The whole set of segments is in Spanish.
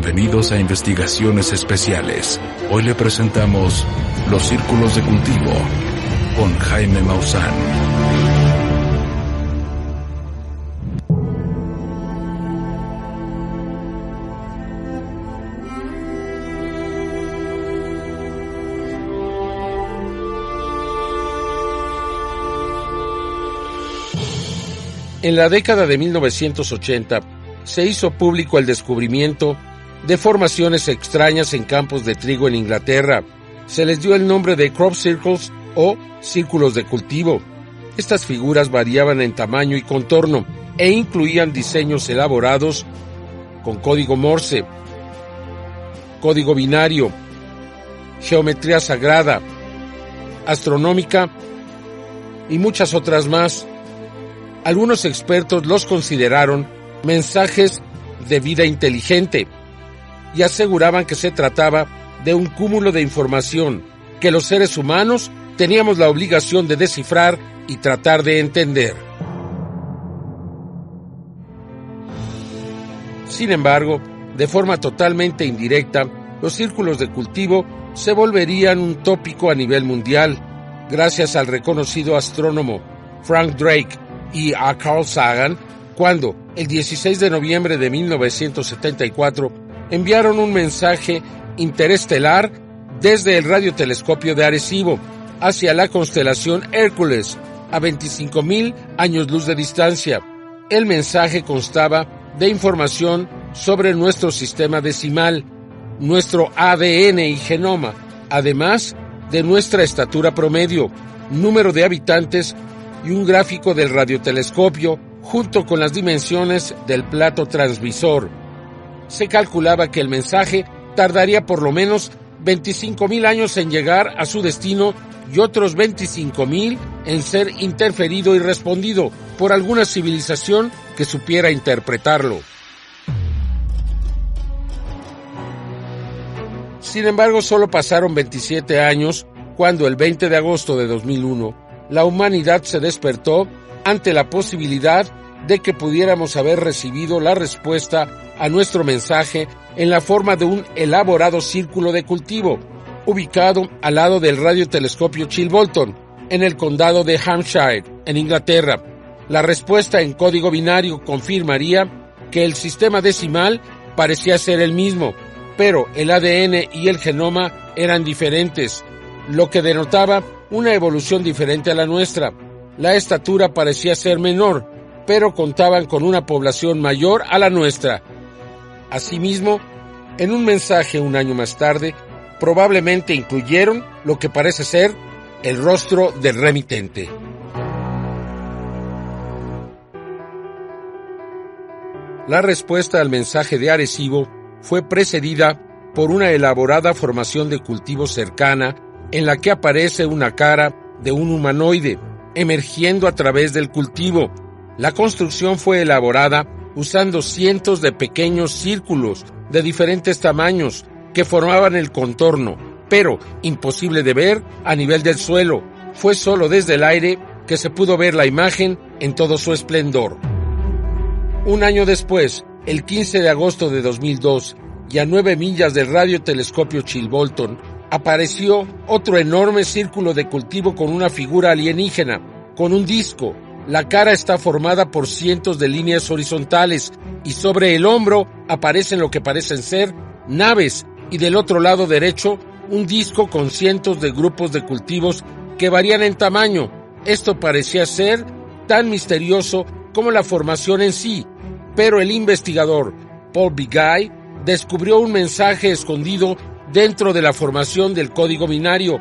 Bienvenidos a Investigaciones Especiales. Hoy le presentamos Los Círculos de Cultivo con Jaime Maussan. En la década de 1980 se hizo público el descubrimiento de formaciones extrañas en campos de trigo en Inglaterra. Se les dio el nombre de crop circles o círculos de cultivo. Estas figuras variaban en tamaño y contorno e incluían diseños elaborados con código Morse, código binario, geometría sagrada, astronómica y muchas otras más. Algunos expertos los consideraron mensajes de vida inteligente y aseguraban que se trataba de un cúmulo de información que los seres humanos teníamos la obligación de descifrar y tratar de entender. Sin embargo, de forma totalmente indirecta, los círculos de cultivo se volverían un tópico a nivel mundial, gracias al reconocido astrónomo Frank Drake y a Carl Sagan, cuando, el 16 de noviembre de 1974, enviaron un mensaje interestelar desde el radiotelescopio de Arecibo hacia la constelación Hércules, a 25,000 años luz de distancia. El mensaje constaba de información sobre nuestro sistema decimal, nuestro ADN y genoma, además de nuestra estatura promedio, número de habitantes y un gráfico del radiotelescopio junto con las dimensiones del plato transmisor. Se calculaba que el mensaje tardaría por lo menos 25,000 años en llegar a su destino y otros 25,000 en ser interferido y respondido por alguna civilización que supiera interpretarlo. Sin embargo, solo pasaron 27 años cuando el 20 de agosto de 2001 la humanidad se despertó ante la posibilidad de que pudiéramos haber recibido la respuesta a nuestro mensaje en la forma de un elaborado círculo de cultivo, ubicado al lado del radiotelescopio Chilbolton, en el condado de Hampshire, en Inglaterra. La respuesta en código binario confirmaría que el sistema decimal parecía ser el mismo, pero el ADN y el genoma eran diferentes, lo que denotaba una evolución diferente a la nuestra. La estatura parecía ser menor, pero contaban con una población mayor a la nuestra. Asimismo, en un mensaje un año más tarde, probablemente incluyeron lo que parece ser el rostro del remitente. La respuesta al mensaje de Arecibo fue precedida por una elaborada formación de cultivo cercana en la que aparece una cara de un humanoide emergiendo a través del cultivo. La construcción fue elaborada usando cientos de pequeños círculos de diferentes tamaños que formaban el contorno, pero imposible de ver a nivel del suelo. Fue solo desde el aire que se pudo ver la imagen en todo su esplendor. Un año después, el 15 de agosto de 2002, y a 9 millas del radiotelescopio Chilbolton, apareció otro enorme círculo de cultivo con una figura alienígena, con un disco. La cara está formada por cientos de líneas horizontales y sobre el hombro aparecen lo que parecen ser naves y del otro lado derecho un disco con cientos de grupos de cultivos que varían en tamaño. Esto parecía ser tan misterioso como la formación en sí, pero el investigador Paul Begay descubrió un mensaje escondido dentro de la formación del código binario,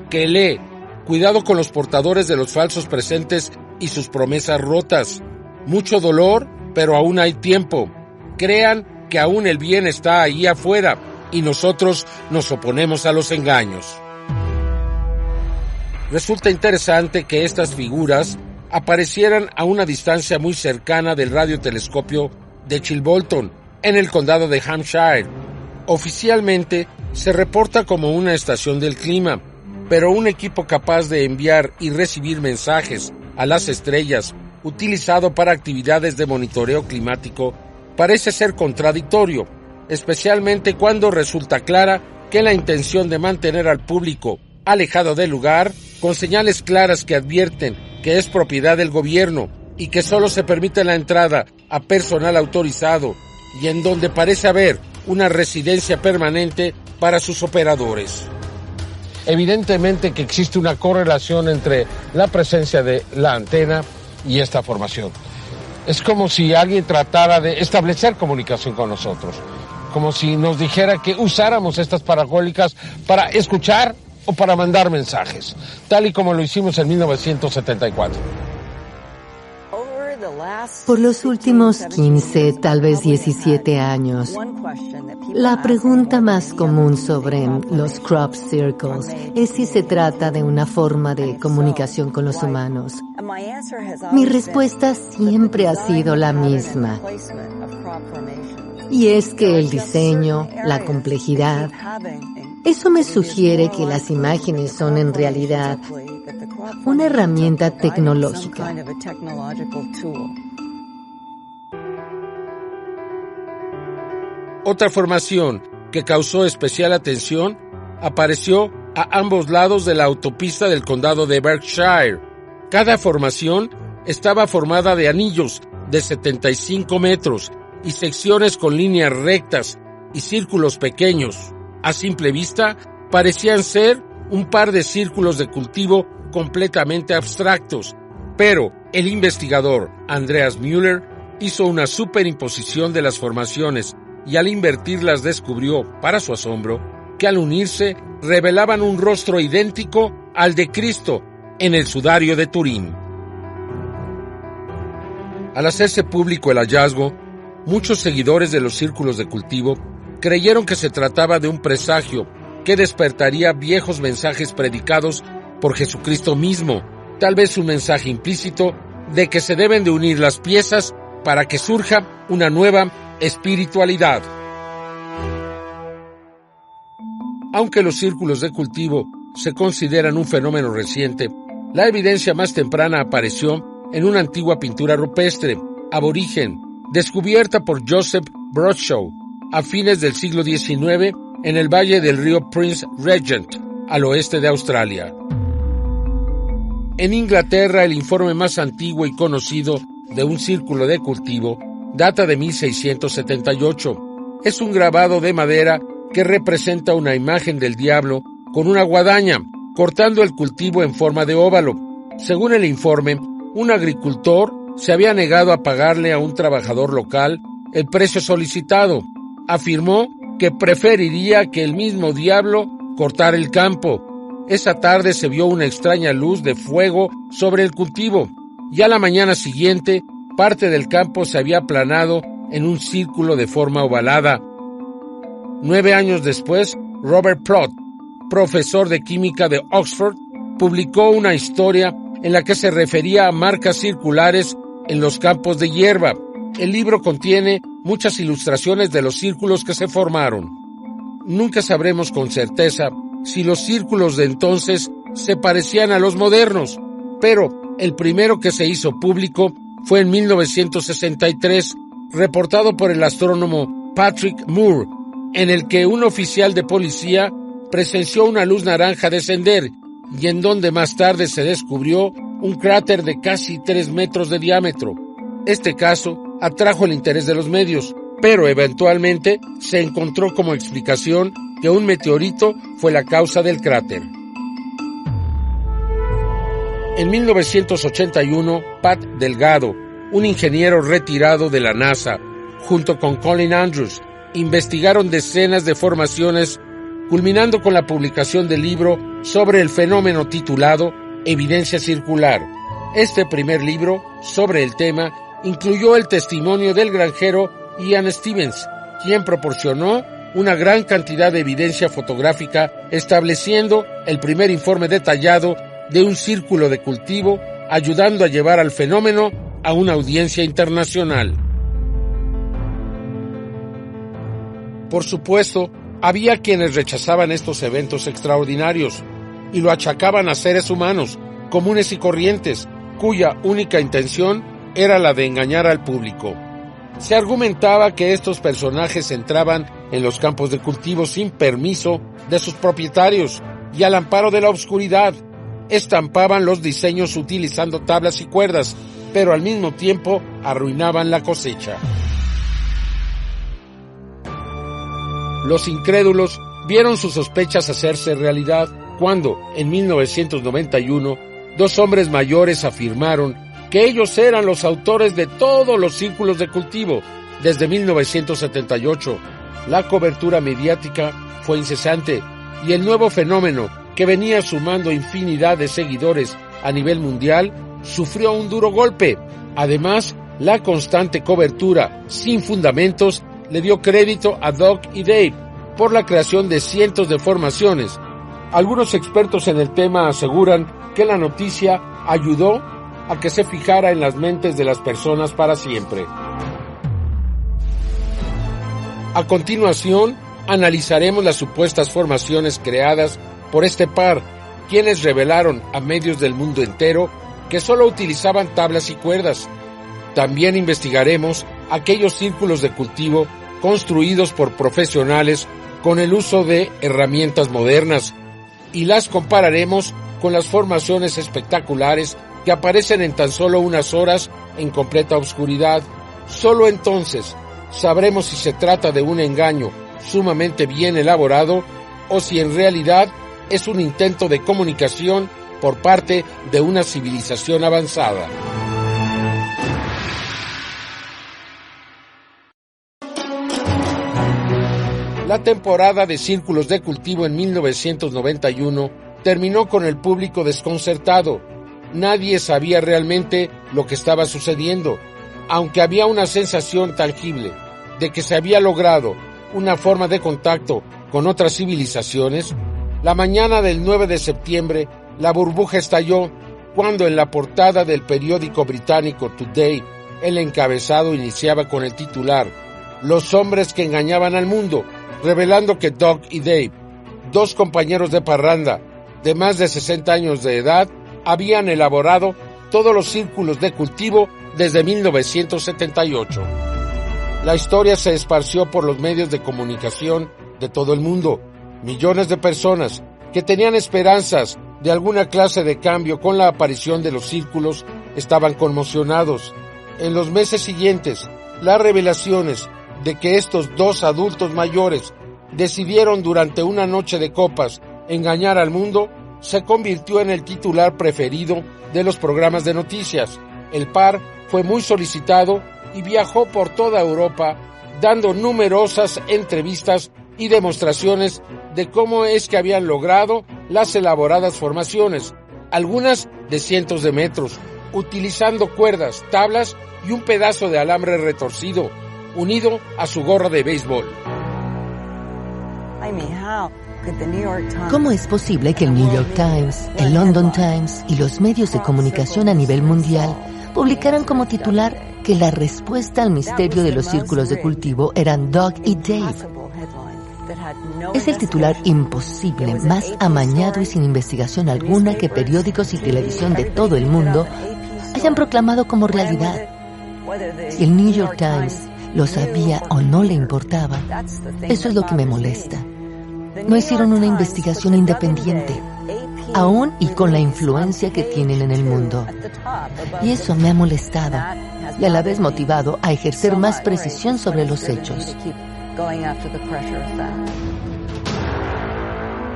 que lee: cuidado con los portadores de los falsos presentes y sus promesas rotas. Mucho dolor, pero aún hay tiempo. Crean que aún el bien está ahí afuera y nosotros nos oponemos a los engaños. Resulta interesante que estas figuras aparecieran a una distancia muy cercana del radiotelescopio de Chilbolton, en el condado de Hampshire. Oficialmente se reporta como una estación del clima, pero un equipo capaz de enviar y recibir mensajes a las estrellas, utilizado para actividades de monitoreo climático, parece ser contradictorio. especialmente cuando resulta clara que la intención de mantener al público alejado del lugar, con señales claras que advierten que es propiedad del gobierno y que solo se permite la entrada a personal autorizado y en donde parece haber una residencia permanente para sus operadores. Evidentemente que existe una correlación entre la presencia de la antena y esta formación. Es como si alguien tratara de establecer comunicación con nosotros, como si nos dijera que usáramos estas parabólicas para escuchar o para mandar mensajes, tal y como lo hicimos en 1974. Por los últimos 15, tal vez 17 años, la pregunta más común sobre los crop circles es si se trata de una forma de comunicación con los humanos. Mi respuesta siempre ha sido la misma. Y es que el diseño, la complejidad, eso me sugiere que las imágenes son en realidad una herramienta tecnológica. Otra formación que causó especial atención apareció a ambos lados de la autopista del condado de Berkshire. Cada formación estaba formada de anillos de 75 metros y secciones con líneas rectas y círculos pequeños. A simple vista, parecían ser un par de círculos de cultivo completamente abstractos, pero el investigador Andreas Müller hizo una superimposición de las formaciones y al invertirlas descubrió, para su asombro, que al unirse revelaban un rostro idéntico al de Cristo en el sudario de Turín. Al hacerse público el hallazgo, muchos seguidores de los círculos de cultivo creyeron que se trataba de un presagio que despertaría viejos mensajes predicados por Jesucristo mismo, tal vez un mensaje implícito de que se deben de unir las piezas para que surja una nueva espiritualidad. Aunque los círculos de cultivo se consideran un fenómeno reciente, la evidencia más temprana apareció en una antigua pintura rupestre, aborigen, descubierta por Joseph Bradshaw a fines del siglo XIX en el valle del río Prince Regent, al oeste de Australia. En Inglaterra, el informe más antiguo y conocido de un círculo de cultivo data de 1678. Es un grabado de madera que representa una imagen del diablo con una guadaña, cortando el cultivo en forma de óvalo. Según el informe, un agricultor se había negado a pagarle a un trabajador local el precio solicitado. Afirmó que preferiría que el mismo diablo cortara el campo. Esa tarde se vio una extraña luz de fuego sobre el cultivo, y a la mañana siguiente parte del campo se había aplanado en un círculo de forma ovalada. 9 años después, Robert Plot, profesor de química de Oxford, publicó una historia en la que se refería a marcas circulares en los campos de hierba. El libro contiene muchas ilustraciones de los círculos que se formaron. Nunca sabremos con certeza si los círculos de entonces se parecían a los modernos, pero el primero que se hizo público fue en 1963, reportado por el astrónomo Patrick Moore, en el que un oficial de policía presenció una luz naranja descender y en donde más tarde se descubrió un cráter de casi 3 metros de diámetro. Este caso atrajo el interés de los medios, pero eventualmente se encontró como explicación que un meteorito fue la causa del cráter. En 1981, Pat Delgado, un ingeniero retirado de la NASA, junto con Colin Andrews, investigaron decenas de formaciones, culminando con la publicación del libro sobre el fenómeno titulado Evidencia Circular. Este primer libro sobre el tema incluyó el testimonio del granjero Ian Stevens, quien proporcionó una gran cantidad de evidencia fotográfica, estableciendo el primer informe detallado de un círculo de cultivo, ayudando a llevar al fenómeno a una audiencia internacional. Por supuesto, había quienes rechazaban estos eventos extraordinarios y lo achacaban a seres humanos, comunes y corrientes, cuya única intención era la de engañar al público. Se argumentaba que estos personajes entraban en los campos de cultivo sin permiso de sus propietarios y al amparo de la oscuridad. Estampaban los diseños utilizando tablas y cuerdas, pero al mismo tiempo arruinaban la cosecha. Los incrédulos vieron sus sospechas hacerse realidad cuando, en 1991, dos hombres mayores afirmaron que ellos eran los autores de todos los círculos de cultivo. Desde 1978, la cobertura mediática fue incesante y el nuevo fenómeno, que venía sumando infinidad de seguidores a nivel mundial, sufrió un duro golpe. Además, la constante cobertura sin fundamentos le dio crédito a Doug y Dave por la creación de cientos de formaciones. Algunos expertos en el tema aseguran que la noticia ayudó a que se fijara en las mentes de las personas para siempre. A continuación, analizaremos las supuestas formaciones creadas por este par, quienes revelaron a medios del mundo entero que solo utilizaban tablas y cuerdas. También investigaremos aquellos círculos de cultivo construidos por profesionales con el uso de herramientas modernas y las compararemos con las formaciones espectaculares que aparecen en tan solo unas horas en completa oscuridad. Solo entonces sabremos si se trata de un engaño sumamente bien elaborado o si en realidad es un intento de comunicación por parte de una civilización avanzada. La temporada de círculos de cultivo en 1991 terminó con el público desconcertado. Nadie sabía realmente lo que estaba sucediendo, aunque había una sensación tangible de que se había logrado una forma de contacto con otras civilizaciones. La mañana del 9 de septiembre, la burbuja estalló cuando en la portada del periódico británico Today, el encabezado iniciaba con el titular «Los hombres que engañaban al mundo», revelando que Doug y Dave, dos compañeros de parranda de más de 60 años de edad, habían elaborado todos los círculos de cultivo desde 1978. La historia se esparció por los medios de comunicación de todo el mundo. Millones de personas que tenían esperanzas de alguna clase de cambio con la aparición de los círculos estaban conmocionados. En los meses siguientes, las revelaciones de que estos dos adultos mayores decidieron durante una noche de copas engañar al mundo se convirtió en el titular preferido de los programas de noticias. El par fue muy solicitado y viajó por toda Europa dando numerosas entrevistas y demostraciones de cómo es que habían logrado las elaboradas formaciones, algunas de cientos de metros, utilizando cuerdas, tablas y un pedazo de alambre retorcido, unido a su gorra de béisbol. ¿Cómo es posible que el New York Times, el London Times y los medios de comunicación a nivel mundial publicaran como titular que la respuesta al misterio de los círculos de cultivo eran Doug y Dave? Es el titular imposible, más amañado y sin investigación alguna que periódicos y televisión de todo el mundo hayan proclamado como realidad. Si el New York Times lo sabía o no le importaba, eso es lo que me molesta. No hicieron una investigación independiente, aún y con la influencia que tienen en el mundo. Y eso me ha molestado y a la vez motivado a ejercer más precisión sobre los hechos.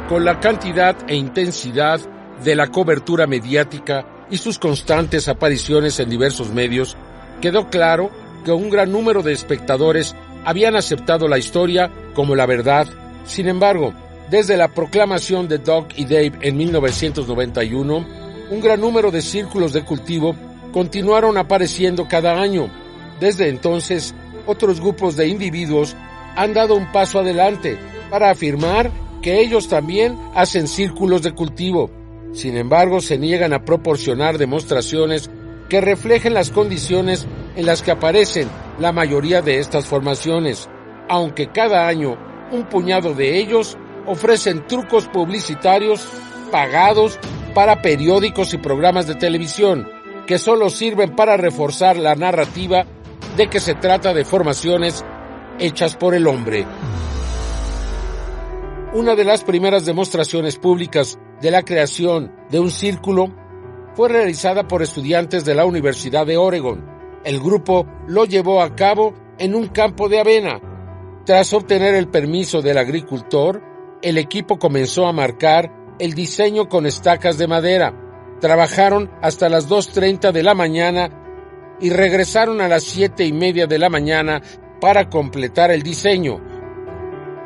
Con la cantidad e intensidad de la cobertura mediática y sus constantes apariciones en diversos medios, quedó claro que un gran número de espectadores habían aceptado la historia como la verdad. Sin embargo, desde la proclamación de Doug y Dave en 1991, un gran número de círculos de cultivo continuaron apareciendo cada año. Desde entonces, otros grupos de individuos han dado un paso adelante para afirmar que ellos también hacen círculos de cultivo. Sin embargo, se niegan a proporcionar demostraciones que reflejen las condiciones en las que aparecen la mayoría de estas formaciones, aunque cada año un puñado de ellos ofrecen trucos publicitarios pagados para periódicos y programas de televisión que solo sirven para reforzar la narrativa de que se trata de formaciones hechas por el hombre. Una de las primeras demostraciones públicas de la creación de un círculo fue realizada por estudiantes de la Universidad de Oregon. El grupo lo llevó a cabo en un campo de avena. Tras obtener el permiso del agricultor, el equipo comenzó a marcar el diseño con estacas de madera. Trabajaron hasta las 2:30 de la mañana y regresaron a las 7:30 de la mañana para completar el diseño.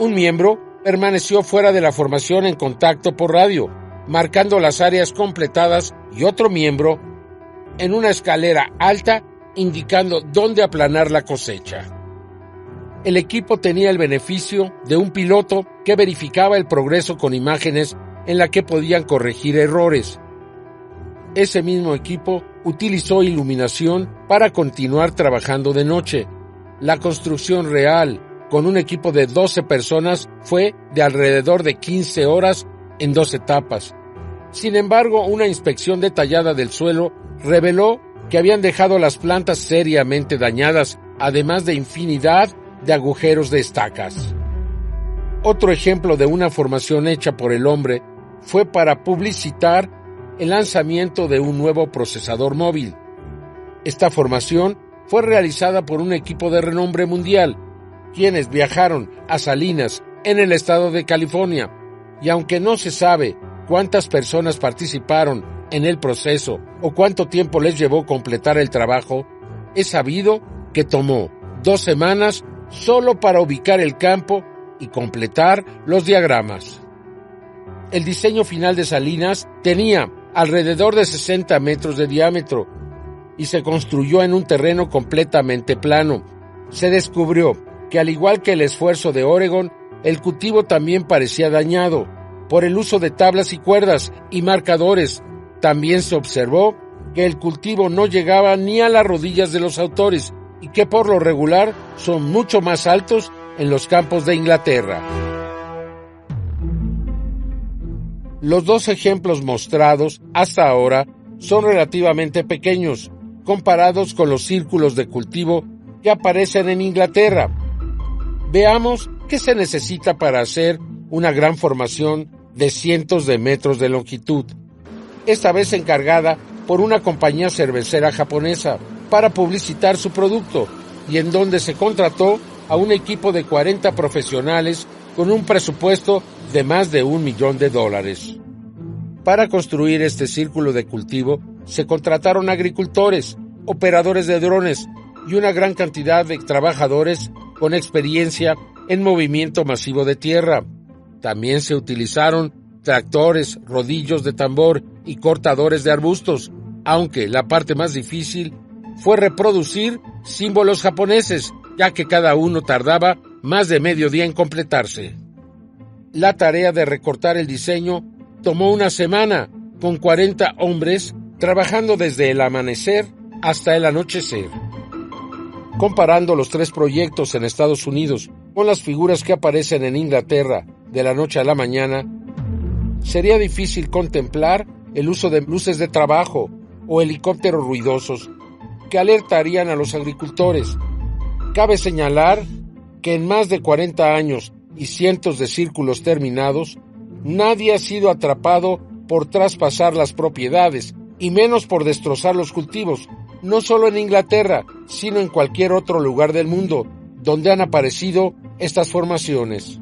Un miembro permaneció fuera de la formación en contacto por radio, marcando las áreas completadas, y otro miembro en una escalera alta indicando dónde aplanar la cosecha. El equipo tenía el beneficio de un piloto que verificaba el progreso con imágenes en la que podían corregir errores. Ese mismo equipo utilizó iluminación para continuar trabajando de noche. La construcción real, con un equipo de 12 personas, fue de alrededor de 15 horas en 2 etapas. Sin embargo, una inspección detallada del suelo reveló que habían dejado las plantas seriamente dañadas, además de infinidad de agujeros de estacas. Otro ejemplo de una formación hecha por el hombre fue para publicitar el lanzamiento de un nuevo procesador móvil. Esta formación fue realizada por un equipo de renombre mundial, quienes viajaron a Salinas, en el estado de California, y aunque no se sabe cuántas personas participaron en el proceso o cuánto tiempo les llevó completar el trabajo, es sabido que tomó 2 semanas solo para ubicar el campo y completar los diagramas. El diseño final de Salinas tenía alrededor de 60 metros de diámetro y se construyó en un terreno completamente plano. Se descubrió que, al igual que el esfuerzo de Oregon, el cultivo también parecía dañado por el uso de tablas y cuerdas y marcadores. También se observó que el cultivo no llegaba ni a las rodillas de los autores y que por lo regular son mucho más altos en los campos de Inglaterra. Los 2 ejemplos mostrados hasta ahora son relativamente pequeños, comparados con los círculos de cultivo que aparecen en Inglaterra. Veamos qué se necesita para hacer una gran formación de cientos de metros de longitud, esta vez encargada por una compañía cervecera japonesa para publicitar su producto, y en donde se contrató a un equipo de 40 profesionales con un presupuesto de más de $1 millón. Para construir este círculo de cultivo se contrataron agricultores, operadores de drones y una gran cantidad de trabajadores con experiencia en movimiento masivo de tierra. También se utilizaron tractores, rodillos de tambor y cortadores de arbustos, aunque la parte más difícil fue reproducir símbolos japoneses, ya que cada uno tardaba más de medio día en completarse. La tarea de recortar el diseño tomó 1 semana, con 40 hombres trabajando desde el amanecer hasta el anochecer. Comparando los 3 proyectos en Estados Unidos con las figuras que aparecen en Inglaterra de la noche a la mañana, sería difícil contemplar el uso de luces de trabajo o helicópteros ruidosos que alertarían a los agricultores. Cabe señalar que en más de 40 años y cientos de círculos terminados, nadie ha sido atrapado por traspasar las propiedades y menos por destrozar los cultivos, no solo en Inglaterra, sino en cualquier otro lugar del mundo donde han aparecido estas formaciones.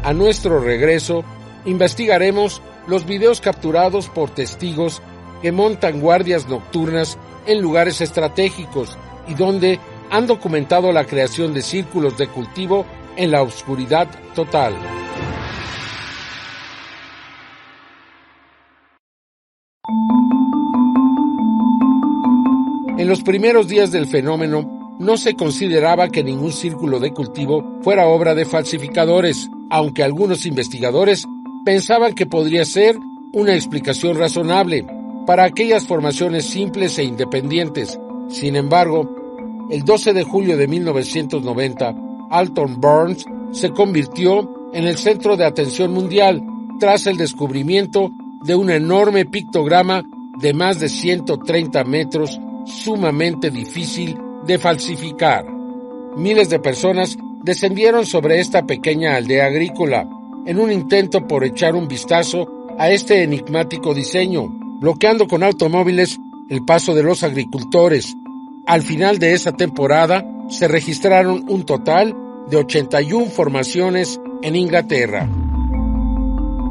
A nuestro regreso, investigaremos los videos capturados por testigos que montan guardias nocturnas en lugares estratégicos y donde han documentado la creación de círculos de cultivo en la oscuridad total. En los primeros días del fenómeno, no se consideraba que ningún círculo de cultivo fuera obra de falsificadores, aunque algunos investigadores pensaban que podría ser una explicación razonable para aquellas formaciones simples e independientes. Sin embargo, el 12 de julio de 1990, Alton Burns se convirtió en el centro de atención mundial tras el descubrimiento de un enorme pictograma de más de 130 metros, sumamente difícil de falsificar. Miles de personas descendieron sobre esta pequeña aldea agrícola, en un intento por echar un vistazo a este enigmático diseño, bloqueando con automóviles el paso de los agricultores. Al final de esa temporada se registraron un total de 81 formaciones en Inglaterra.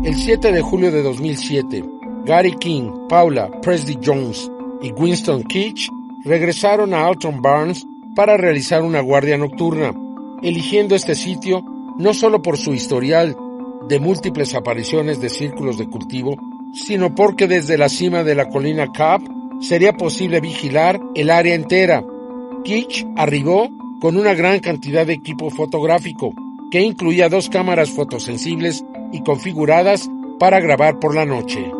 El 7 de julio de 2007, Gary King, Paula Presley Jones y Winston Keach regresaron a Alton Barns para realizar una guardia nocturna, eligiendo este sitio no solo por su historial de múltiples apariciones de círculos de cultivo, sino porque desde la cima de la colina Cobb sería posible vigilar el área entera. Keach arribó con una gran cantidad de equipo fotográfico, que incluía 2 cámaras fotosensibles y configuradas para grabar por la noche.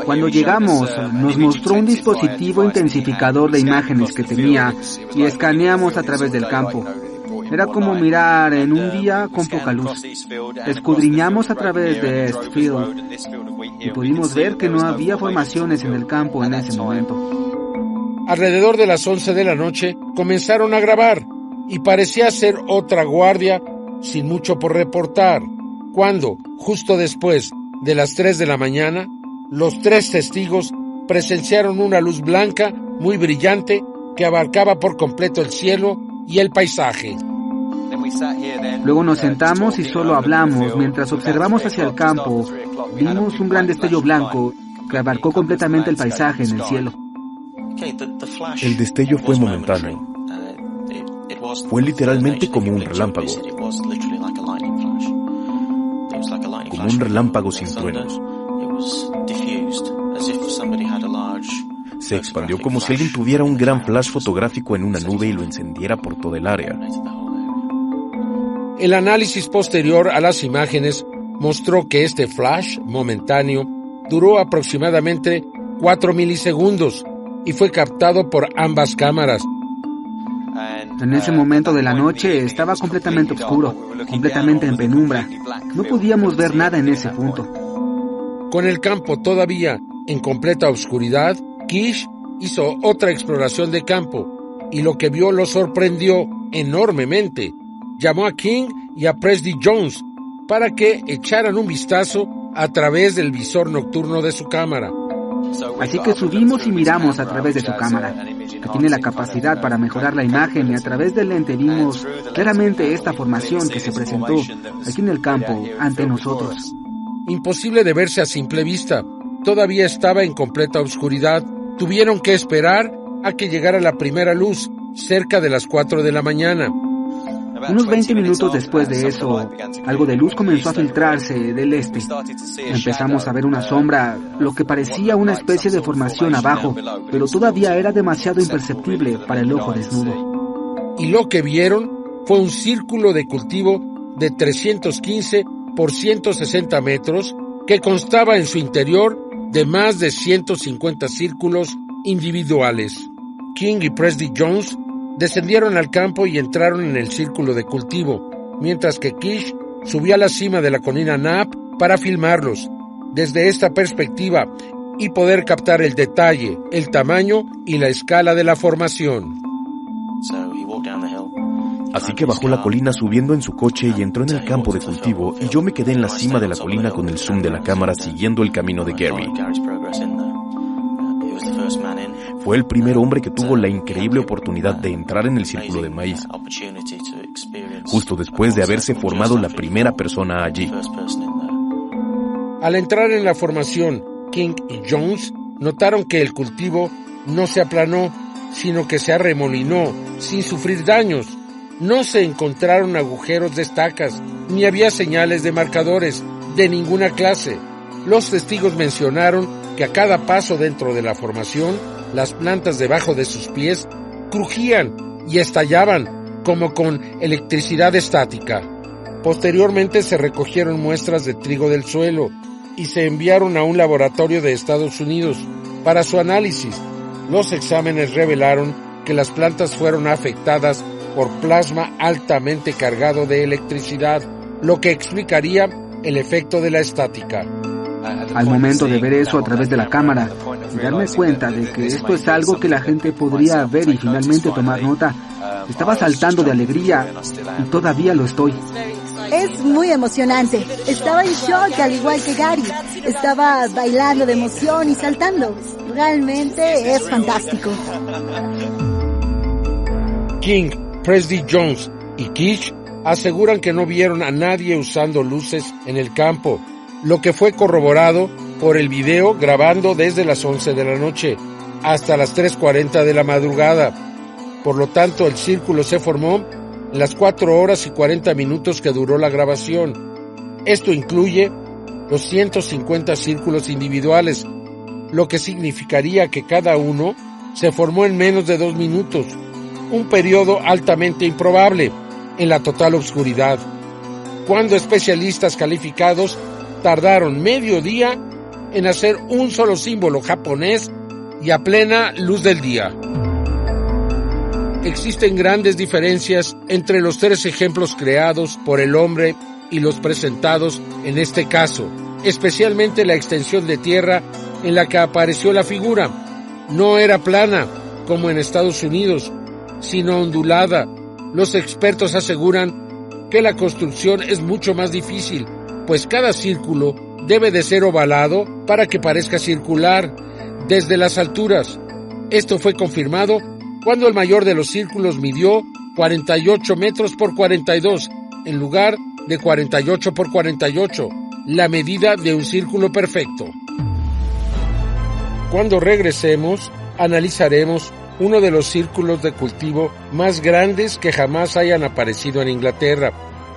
Cuando llegamos, nos mostró un dispositivo intensificador de imágenes que tenía y escaneamos a través del campo. Era como mirar en un día con poca luz. Escudriñamos a través de Eastfield y pudimos ver que no había formaciones en el campo en ese momento. Alrededor de las 11 de la noche comenzaron a grabar y parecía ser otra guardia sin mucho por reportar, cuando, justo después de las 3 de la mañana, los 3 testigos presenciaron una luz blanca muy brillante que abarcaba por completo el cielo y el paisaje. Luego nos sentamos y solo hablamos. Mientras observamos hacia el campo, vimos un gran destello blanco que abarcó completamente el paisaje en el cielo. El destello fue momentáneo. Fue literalmente como un relámpago. Como un relámpago sin truenos. Se expandió como si alguien tuviera un gran flash fotográfico en una nube y lo encendiera por todo el área. El análisis posterior a las imágenes mostró que este flash momentáneo duró aproximadamente 4 milisegundos y fue captado por ambas cámaras. En ese momento de la noche estaba completamente oscuro, completamente en penumbra. No podíamos ver nada en ese punto. Con el campo todavía en completa oscuridad, Keach hizo otra exploración de campo y lo que vio lo sorprendió enormemente. Llamó a King y a Presley Jones para que echaran un vistazo a través del visor nocturno de su cámara. Así que subimos y miramos a través de su cámara, que tiene la capacidad para mejorar la imagen, y a través del lente vimos claramente esta formación que se presentó aquí en el campo ante nosotros. Imposible de verse a simple vista, todavía estaba en completa oscuridad. Tuvieron que esperar a que llegara la primera luz, cerca de las 4 de la mañana. Unos 20 minutos después de eso, algo de luz comenzó a filtrarse del este. Empezamos a ver una sombra, lo que parecía una especie de formación abajo, pero todavía era demasiado imperceptible para el ojo desnudo. Y lo que vieron fue un círculo de cultivo de 315 por 160 metros que constaba en su interior de más de 150 círculos individuales. King y Presley Jones descendieron al campo y entraron en el círculo de cultivo, mientras que Keach subió a la cima de la colina Knapp para filmarlos desde esta perspectiva y poder captar el detalle, el tamaño y la escala de la formación. Así que bajó la colina subiendo en su coche y entró en el campo de cultivo, y yo me quedé en la cima de la colina con el zoom de la cámara siguiendo el camino de Gary. Fue el primer hombre que tuvo la increíble oportunidad de entrar en el círculo de maíz, justo después de haberse formado la primera persona allí. Al entrar en la formación, King y Jones notaron que el cultivo no se aplanó, sino que se arremolinó sin sufrir daños. No se encontraron agujeros de estacas, ni había señales de marcadores de ninguna clase. Los testigos mencionaron que a cada paso dentro de la formación, las plantas debajo de sus pies crujían y estallaban como con electricidad estática. Posteriormente se recogieron muestras de trigo del suelo y se enviaron a un laboratorio de Estados Unidos para su análisis. Los exámenes revelaron que las plantas fueron afectadas por plasma altamente cargado de electricidad, lo que explicaría el efecto de la estática. Al momento de ver eso a través de la cámara y darme cuenta de que esto es algo que la gente podría ver y finalmente tomar nota, estaba saltando de alegría y todavía lo estoy. Es muy emocionante. Estaba en shock al igual que Gary. Estaba bailando de emoción y saltando. Realmente es fantástico. King, Presdy Jones y Kish aseguran que no vieron a nadie usando luces en el campo, lo que fue corroborado por el video grabando desde las 11 de la noche hasta las 3:40 de la madrugada. Por lo tanto, el círculo se formó en las 4 horas y 40 minutos que duró la grabación. Esto incluye los 150 círculos individuales, lo que significaría que cada uno se formó en menos de 2 minutos, un periodo altamente improbable en la total oscuridad, cuando especialistas calificados tardaron medio día en hacer un solo símbolo japonés y a plena luz del día. Existen grandes diferencias entre los 3 ejemplos creados por el hombre y los presentados en este caso, especialmente la extensión de tierra en la que apareció la figura. No era plana, como en Estados Unidos, sino ondulada. Los expertos aseguran que la construcción es mucho más difícil, pues cada círculo debe de ser ovalado para que parezca circular desde las alturas. Esto fue confirmado cuando el mayor de los círculos midió 48 metros por 42, en lugar de 48 por 48, la medida de un círculo perfecto. Cuando regresemos, analizaremos uno de los círculos de cultivo más grandes que jamás hayan aparecido en Inglaterra.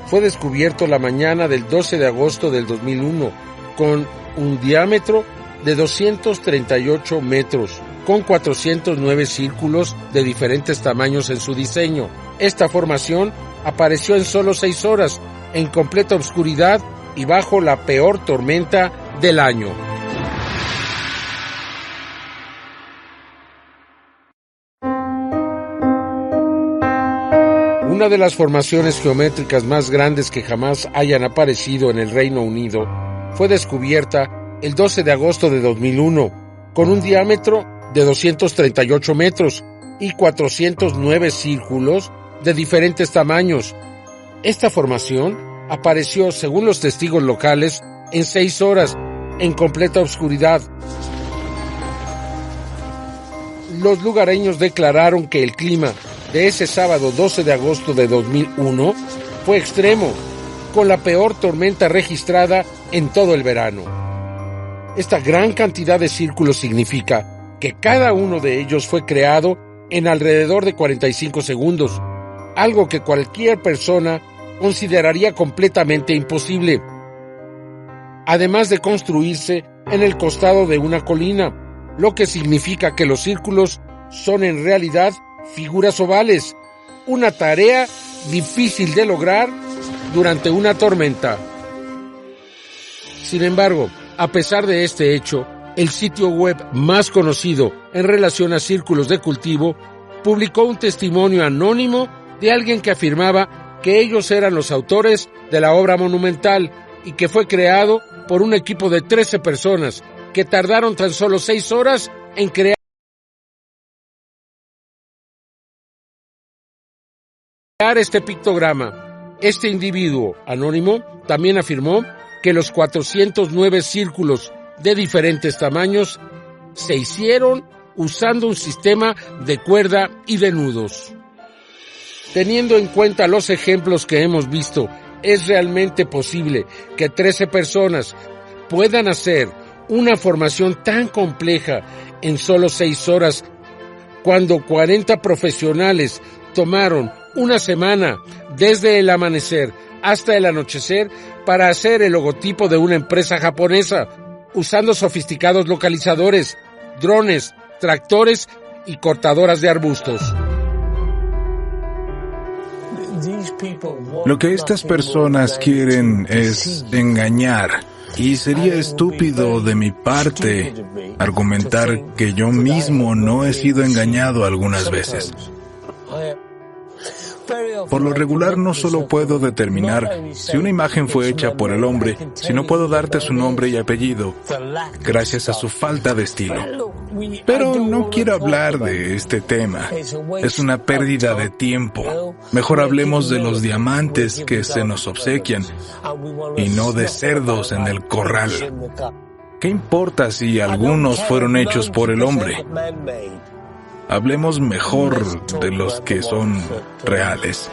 Fue descubierto la mañana del 12 de agosto del 2001, con un diámetro de 238 metros, con 409 círculos de diferentes tamaños en su diseño. Esta formación apareció en solo 6 horas, en completa oscuridad y bajo la peor tormenta del año. Una de las formaciones geométricas más grandes que jamás hayan aparecido en el Reino Unido fue descubierta el 12 de agosto de 2001, con un diámetro de 238 metros y 409 círculos de diferentes tamaños. Esta formación apareció, según los testigos locales, en 6 horas, en completa oscuridad. Los lugareños declararon que el clima de ese sábado 12 de agosto de 2001 fue extremo, con la peor tormenta registrada en todo el verano. Esta gran cantidad de círculos significa que cada uno de ellos fue creado en alrededor de 45 segundos, algo que cualquier persona consideraría completamente imposible. Además de construirse en el costado de una colina, lo que significa que los círculos son en realidad figuras ovales, una tarea difícil de lograr durante una tormenta. Sin embargo, a pesar de este hecho, el sitio web más conocido en relación a círculos de cultivo publicó un testimonio anónimo de alguien que afirmaba que ellos eran los autores de la obra monumental y que fue creado por un equipo de 13 personas que tardaron tan solo 6 horas en crear este pictograma. Este individuo anónimo también afirmó que los 409 círculos de diferentes tamaños se hicieron usando un sistema de cuerda y de nudos. Teniendo en cuenta los ejemplos que hemos visto, ¿es realmente posible que 13 personas puedan hacer una formación tan compleja en solo 6 horas, cuando 40 profesionales tomaron una semana desde el amanecer hasta el anochecer para hacer el logotipo de una empresa japonesa, usando sofisticados localizadores, drones, tractores y cortadoras de arbustos? Lo que estas personas quieren es engañar, y sería estúpido de mi parte argumentar que yo mismo no he sido engañado algunas veces. Por lo regular no solo puedo determinar si una imagen fue hecha por el hombre, sino puedo darte su nombre y apellido, gracias a su falta de estilo. Pero no quiero hablar de este tema. Es una pérdida de tiempo. Mejor hablemos de los diamantes que se nos obsequian y no de cerdos en el corral. ¿Qué importa si algunos fueron hechos por el hombre? Hablemos mejor de los que son reales.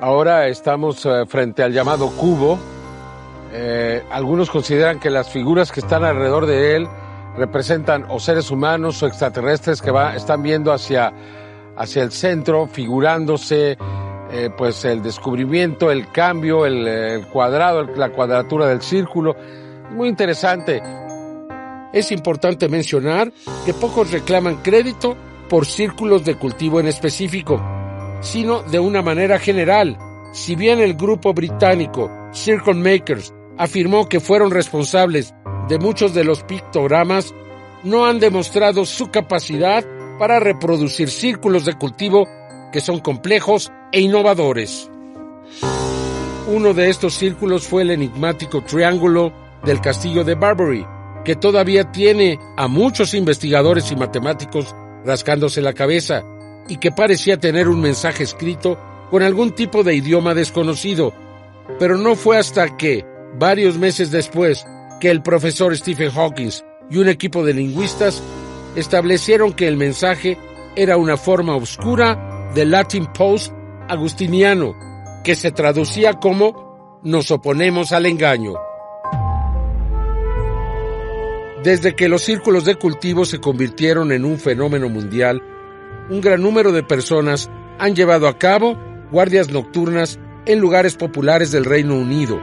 Ahora estamos frente al llamado cubo. Algunos consideran que las figuras que están alrededor de él representan o seres humanos o extraterrestres que están viendo hacia el centro, figurándose pues el descubrimiento, el cambio, el cuadrado, la cuadratura del círculo. Muy interesante. Es importante mencionar que pocos reclaman crédito por círculos de cultivo en específico, sino de una manera general. Si bien el grupo británico Circle Makers afirmó que fueron responsables de muchos de los pictogramas, no han demostrado su capacidad para reproducir círculos de cultivo que son complejos e innovadores. Uno de estos círculos fue el enigmático triángulo del castillo de Barbary, que todavía tiene a muchos investigadores y matemáticos rascándose la cabeza, y que parecía tener un mensaje escrito con algún tipo de idioma desconocido. Pero no fue hasta que, varios meses después, que el profesor Stephen Hawking y un equipo de lingüistas establecieron que el mensaje era una forma oscura del Latin Post agustiniano, que se traducía como "nos oponemos al engaño". Desde que los círculos de cultivo se convirtieron en un fenómeno mundial, un gran número de personas han llevado a cabo guardias nocturnas en lugares populares del Reino Unido,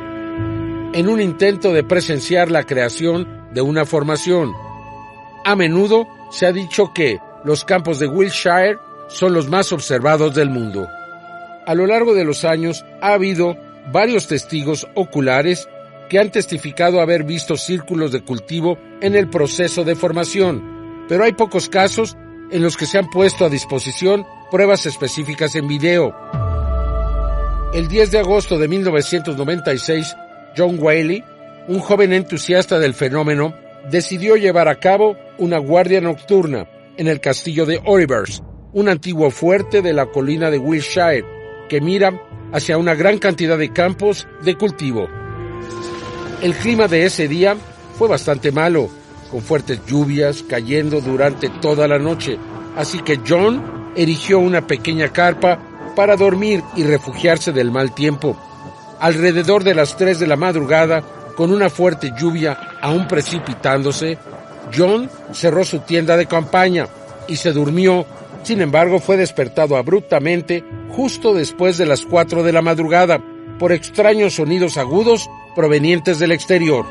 en un intento de presenciar la creación de una formación. A menudo se ha dicho que los campos de Wiltshire son los más observados del mundo. A lo largo de los años ha habido varios testigos oculares que han testificado haber visto círculos de cultivo en el proceso de formación, pero hay pocos casos en los que se han puesto a disposición pruebas específicas en video. El 10 de agosto de 1996, John Whaley, un joven entusiasta del fenómeno, decidió llevar a cabo una guardia nocturna en el castillo de Orivers, un antiguo fuerte de la colina de Wiltshire, que mira hacia una gran cantidad de campos de cultivo. El clima de ese día fue bastante malo, con fuertes lluvias cayendo durante toda la noche, así que John erigió una pequeña carpa para dormir y refugiarse del mal tiempo. Alrededor de las 3 de la madrugada, con una fuerte lluvia aún precipitándose, John cerró su tienda de campaña y se durmió. Sin embargo, fue despertado abruptamente justo después de las 4 de la madrugada por extraños sonidos agudos provenientes del exterior.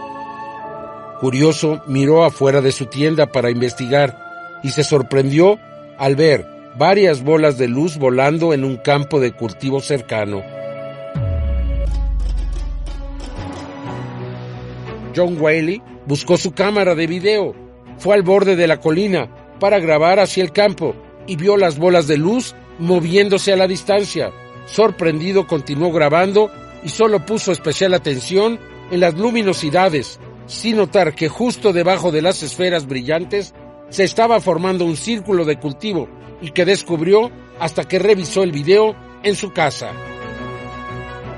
Curioso, miró afuera de su tienda para investigar y se sorprendió al ver varias bolas de luz volando en un campo de cultivo cercano. John Whaley buscó su cámara de video, fue al borde de la colina para grabar hacia el campo y vio las bolas de luz moviéndose a la distancia. Sorprendido, continuó grabando y solo puso especial atención en las luminosidades, sin notar que justo debajo de las esferas brillantes se estaba formando un círculo de cultivo y que descubrió hasta que revisó el video en su casa.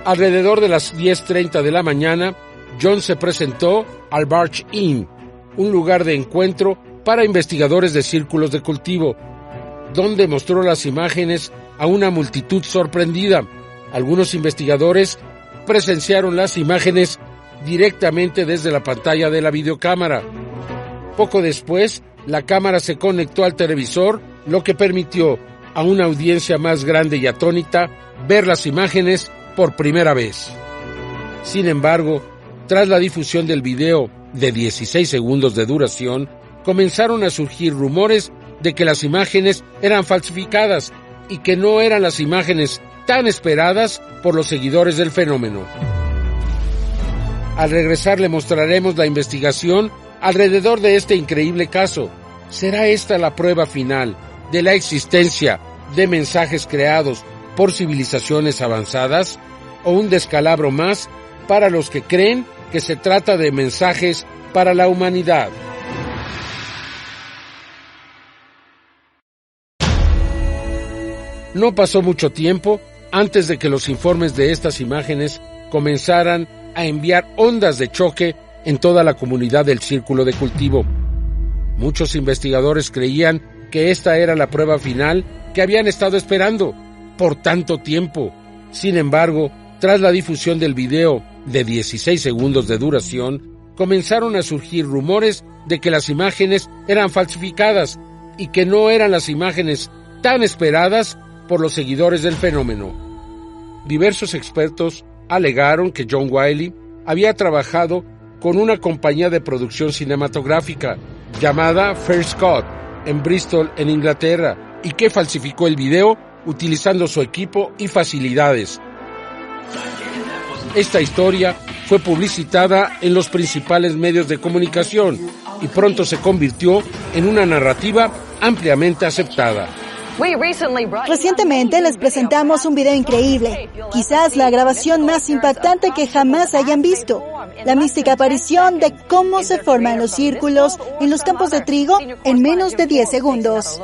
Alrededor de las 10:30 de la mañana, John se presentó al Barge Inn, un lugar de encuentro para investigadores de círculos de cultivo, donde mostró las imágenes a una multitud sorprendida. Algunos investigadores presenciaron las imágenes directamente desde la pantalla de la videocámara. Poco después, la cámara se conectó al televisor, lo que permitió a una audiencia más grande y atónita ver las imágenes por primera vez. Sin embargo, tras la difusión del video de 16 segundos de duración, comenzaron a surgir rumores de que las imágenes eran falsificadas y que no eran las imágenes tan esperadas por los seguidores del fenómeno. Al regresar le mostraremos la investigación alrededor de este increíble caso. ¿Será esta la prueba final de la existencia de mensajes creados por civilizaciones avanzadas o un descalabro más para los que creen que se trata de mensajes para la humanidad? No pasó mucho tiempo antes de que los informes de estas imágenes comenzaran a enviar ondas de choque en toda la comunidad del círculo de cultivo. Muchos investigadores creían que esta era la prueba final que habían estado esperando por tanto tiempo. Sin embargo, tras la difusión del video de 16 segundos de duración, comenzaron a surgir rumores de que las imágenes eran falsificadas y que no eran las imágenes tan esperadas por los seguidores del fenómeno. Diversos expertos alegaron que John Wiley había trabajado con una compañía de producción cinematográfica llamada First Cut en Bristol, en Inglaterra, y que falsificó el video utilizando su equipo y facilidades. Esta historia fue publicitada en los principales medios de comunicación y pronto se convirtió en una narrativa ampliamente aceptada. Recientemente les presentamos un video increíble, quizás la grabación más impactante que jamás hayan visto. La mística aparición de cómo se forman los círculos en los campos de trigo en menos de 10 segundos.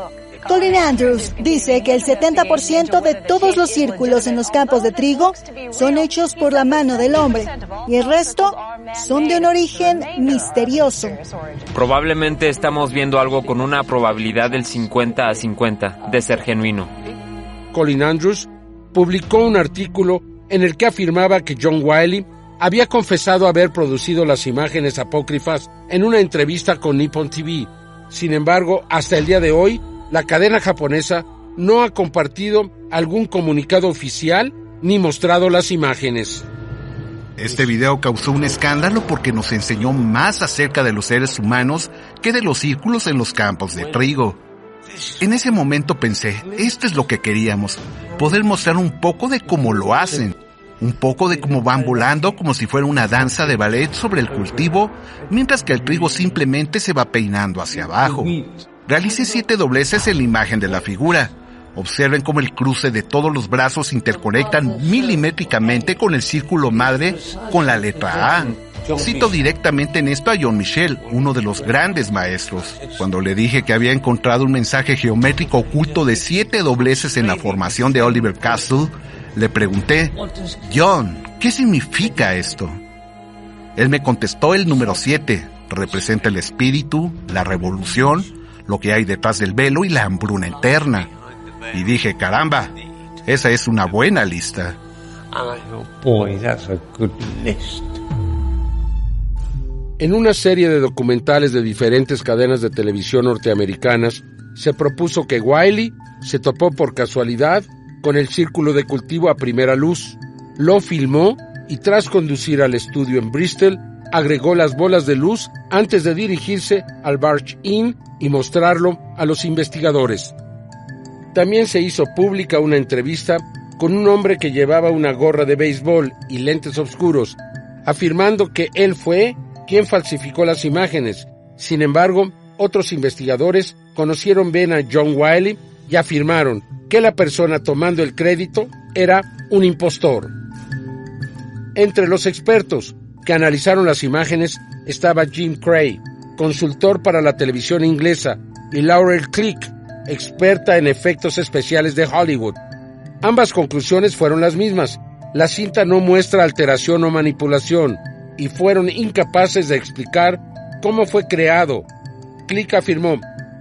Colin Andrews dice que el 70% de todos los círculos en los campos de trigo son hechos por la mano del hombre y el resto son de un origen misterioso. Probablemente estamos viendo algo con una probabilidad del 50-50 de ser genuino. Colin Andrews publicó un artículo en el que afirmaba que John Wiley había confesado haber producido las imágenes apócrifas en una entrevista con Nippon TV. Sin embargo, hasta el día de hoy, la cadena japonesa no ha compartido algún comunicado oficial ni mostrado las imágenes. Este video causó un escándalo porque nos enseñó más acerca de los seres humanos que de los círculos en los campos de trigo. En ese momento pensé, esto es lo que queríamos, poder mostrar un poco de cómo lo hacen, un poco de cómo van volando como si fuera una danza de ballet sobre el cultivo, mientras que el trigo simplemente se va peinando hacia abajo. Realicé 7 dobleces en la imagen de la figura. Observen cómo el cruce de todos los brazos se interconectan milimétricamente con el círculo madre con la letra A. Cito directamente en esto a John Michell, uno de los grandes maestros. Cuando le dije que había encontrado un mensaje geométrico oculto de 7 dobleces en la formación de Oliver Castle, le pregunté, John, ¿qué significa esto? Él me contestó el número 7, representa el espíritu, la revolución, lo que hay detrás del velo y la hambruna eterna. Y dije, caramba, esa es una buena lista. En una serie de documentales de diferentes cadenas de televisión norteamericanas, se propuso que Wiley se topó por casualidad con el círculo de cultivo a primera luz, lo filmó y tras conducir al estudio en Bristol, agregó las bolas de luz antes de dirigirse al Barge Inn y mostrarlo a los investigadores. También se hizo pública una entrevista con un hombre que llevaba una gorra de béisbol y lentes oscuros, afirmando que él fue quien falsificó las imágenes. Sin embargo, otros investigadores conocieron bien a John Wiley y afirmaron que la persona tomando el crédito era un impostor. Entre los expertos que analizaron las imágenes estaba Jim Cray, consultor para la televisión inglesa, y Laurel Click, experta en efectos especiales de Hollywood. Ambas conclusiones fueron las mismas. La cinta no muestra alteración o manipulación, y fueron incapaces de explicar cómo fue creado. Click afirmó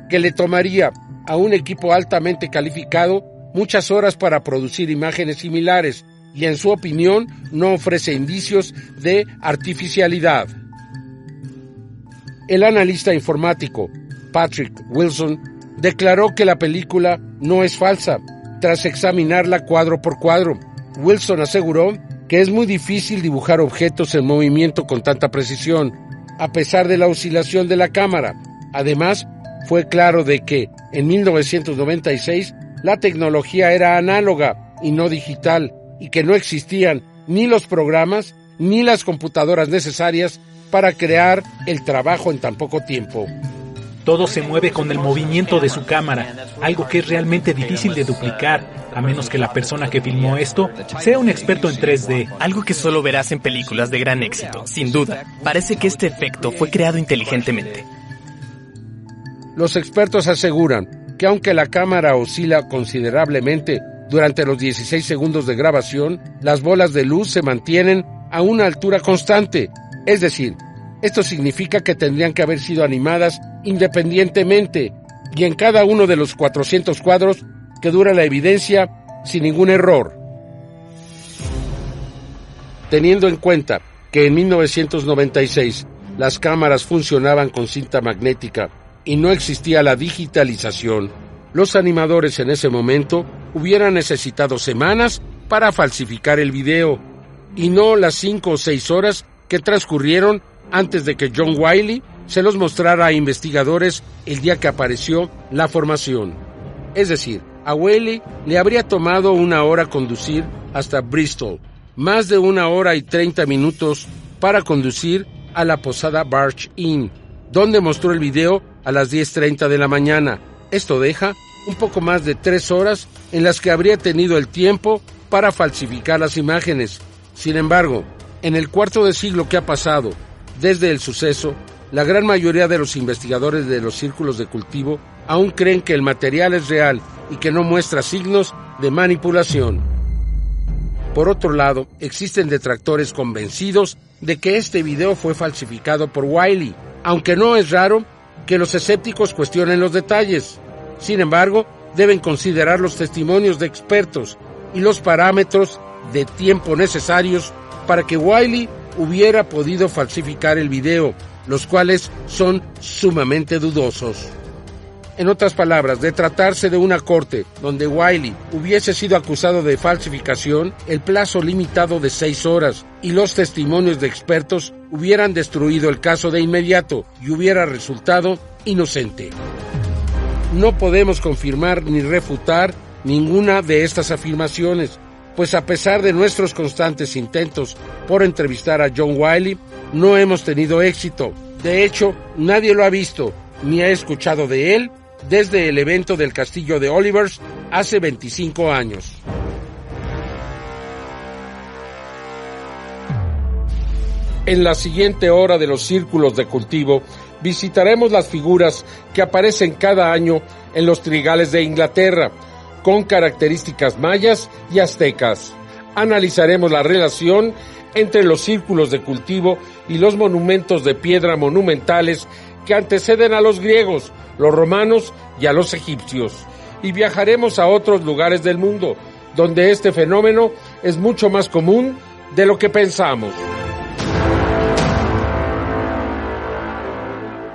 que le tomaría a un equipo altamente calificado muchas horas para producir imágenes similares, y en su opinión no ofrece indicios de artificialidad. El analista informático Patrick Wilson declaró que la película no es falsa, tras examinarla cuadro por cuadro. Wilson aseguró que es muy difícil dibujar objetos en movimiento con tanta precisión, a pesar de la oscilación de la cámara. Además, fue claro de que en 1996 la tecnología era análoga y no digital, y que no existían ni los programas ni las computadoras necesarias para crear el trabajo en tan poco tiempo. Todo se mueve con el movimiento de su cámara, algo que es realmente difícil de duplicar, a menos que la persona que filmó esto sea un experto en 3D. Algo que solo verás en películas de gran éxito, sin duda. Parece que este efecto fue creado inteligentemente. Los expertos aseguran que aunque la cámara oscila considerablemente durante los 16 segundos de grabación, las bolas de luz se mantienen a una altura constante. Es decir, esto significa que tendrían que haber sido animadas independientemente y en cada uno de los 400 cuadros que dura la evidencia sin ningún error. Teniendo en cuenta que en 1996 las cámaras funcionaban con cinta magnética y no existía la digitalización, los animadores en ese momento hubieran necesitado semanas para falsificar el video, y no las 5 o 6 horas que transcurrieron antes de que John Wiley se los mostrara a investigadores el día que apareció la formación. Es decir, a Wiley le habría tomado 1 hora conducir hasta Bristol, más de 1 hora y 30 minutos para conducir a la posada Barge Inn, donde mostró el video a las 10:30 de la mañana. Esto deja un poco más de 3 horas en las que habría tenido el tiempo para falsificar las imágenes. Sin embargo, en el cuarto de siglo que ha pasado desde el suceso, la gran mayoría de los investigadores de los círculos de cultivo aún creen que el material es real y que no muestra signos de manipulación. Por otro lado, existen detractores convencidos de que este video fue falsificado por Wiley, aunque no es raro que los escépticos cuestionen los detalles. Sin embargo, deben considerar los testimonios de expertos y los parámetros de tiempo necesarios para que Wiley hubiera podido falsificar el video, los cuales son sumamente dudosos. En otras palabras, de tratarse de una corte donde Wiley hubiese sido acusado de falsificación, el plazo limitado de 6 horas y los testimonios de expertos hubieran destruido el caso de inmediato y hubiera resultado inocente. No podemos confirmar ni refutar ninguna de estas afirmaciones, pues a pesar de nuestros constantes intentos por entrevistar a John Wiley, no hemos tenido éxito. De hecho, nadie lo ha visto ni ha escuchado de él desde el evento del castillo de Olivers hace 25 años. En la siguiente hora de los círculos de cultivo, visitaremos las figuras que aparecen cada año en los trigales de Inglaterra, con características mayas y aztecas. Analizaremos la relación entre los círculos de cultivo y los monumentos de piedra monumentales que anteceden a los griegos, los romanos y a los egipcios. Y viajaremos a otros lugares del mundo, donde este fenómeno es mucho más común de lo que pensamos.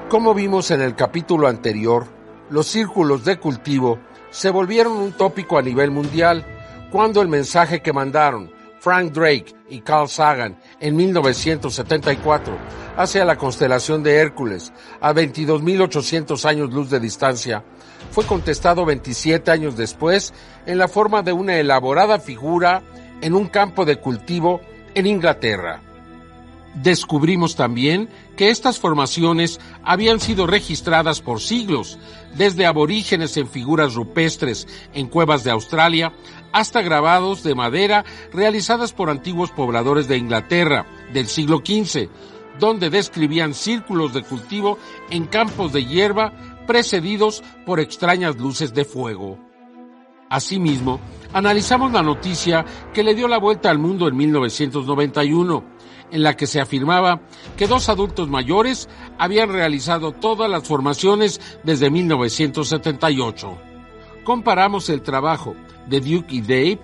Como vimos en el capítulo anterior, los círculos de cultivo se volvieron un tópico a nivel mundial cuando el mensaje que mandaron Frank Drake y Carl Sagan en 1974 hacia la constelación de Hércules a 22.800 años luz de distancia fue contestado 27 años después en la forma de una elaborada figura en un campo de cultivo en Inglaterra. Descubrimos también que estas formaciones habían sido registradas por siglos, desde aborígenes en figuras rupestres en cuevas de Australia hasta grabados de madera realizadas por antiguos pobladores de Inglaterra del siglo XV, donde describían círculos de cultivo en campos de hierba precedidos por extrañas luces de fuego. Asimismo, analizamos la noticia que le dio la vuelta al mundo en 1991, en la que se afirmaba que 2 adultos mayores habían realizado todas las formaciones desde 1978. Comparamos el trabajo de Duke y Dave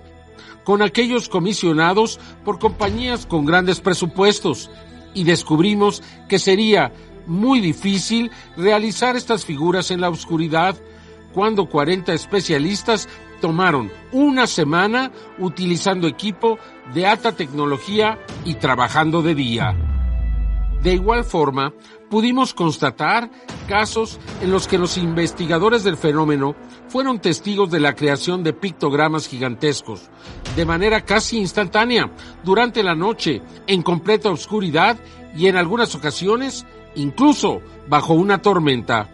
con aquellos comisionados por compañías con grandes presupuestos y descubrimos que sería muy difícil realizar estas figuras en la oscuridad cuando 40 especialistas tomaron 1 semana utilizando equipo de alta tecnología y trabajando de día. De igual forma, pudimos constatar casos en los que los investigadores del fenómeno fueron testigos de la creación de pictogramas gigantescos, de manera casi instantánea, durante la noche, en completa oscuridad y en algunas ocasiones, incluso bajo una tormenta.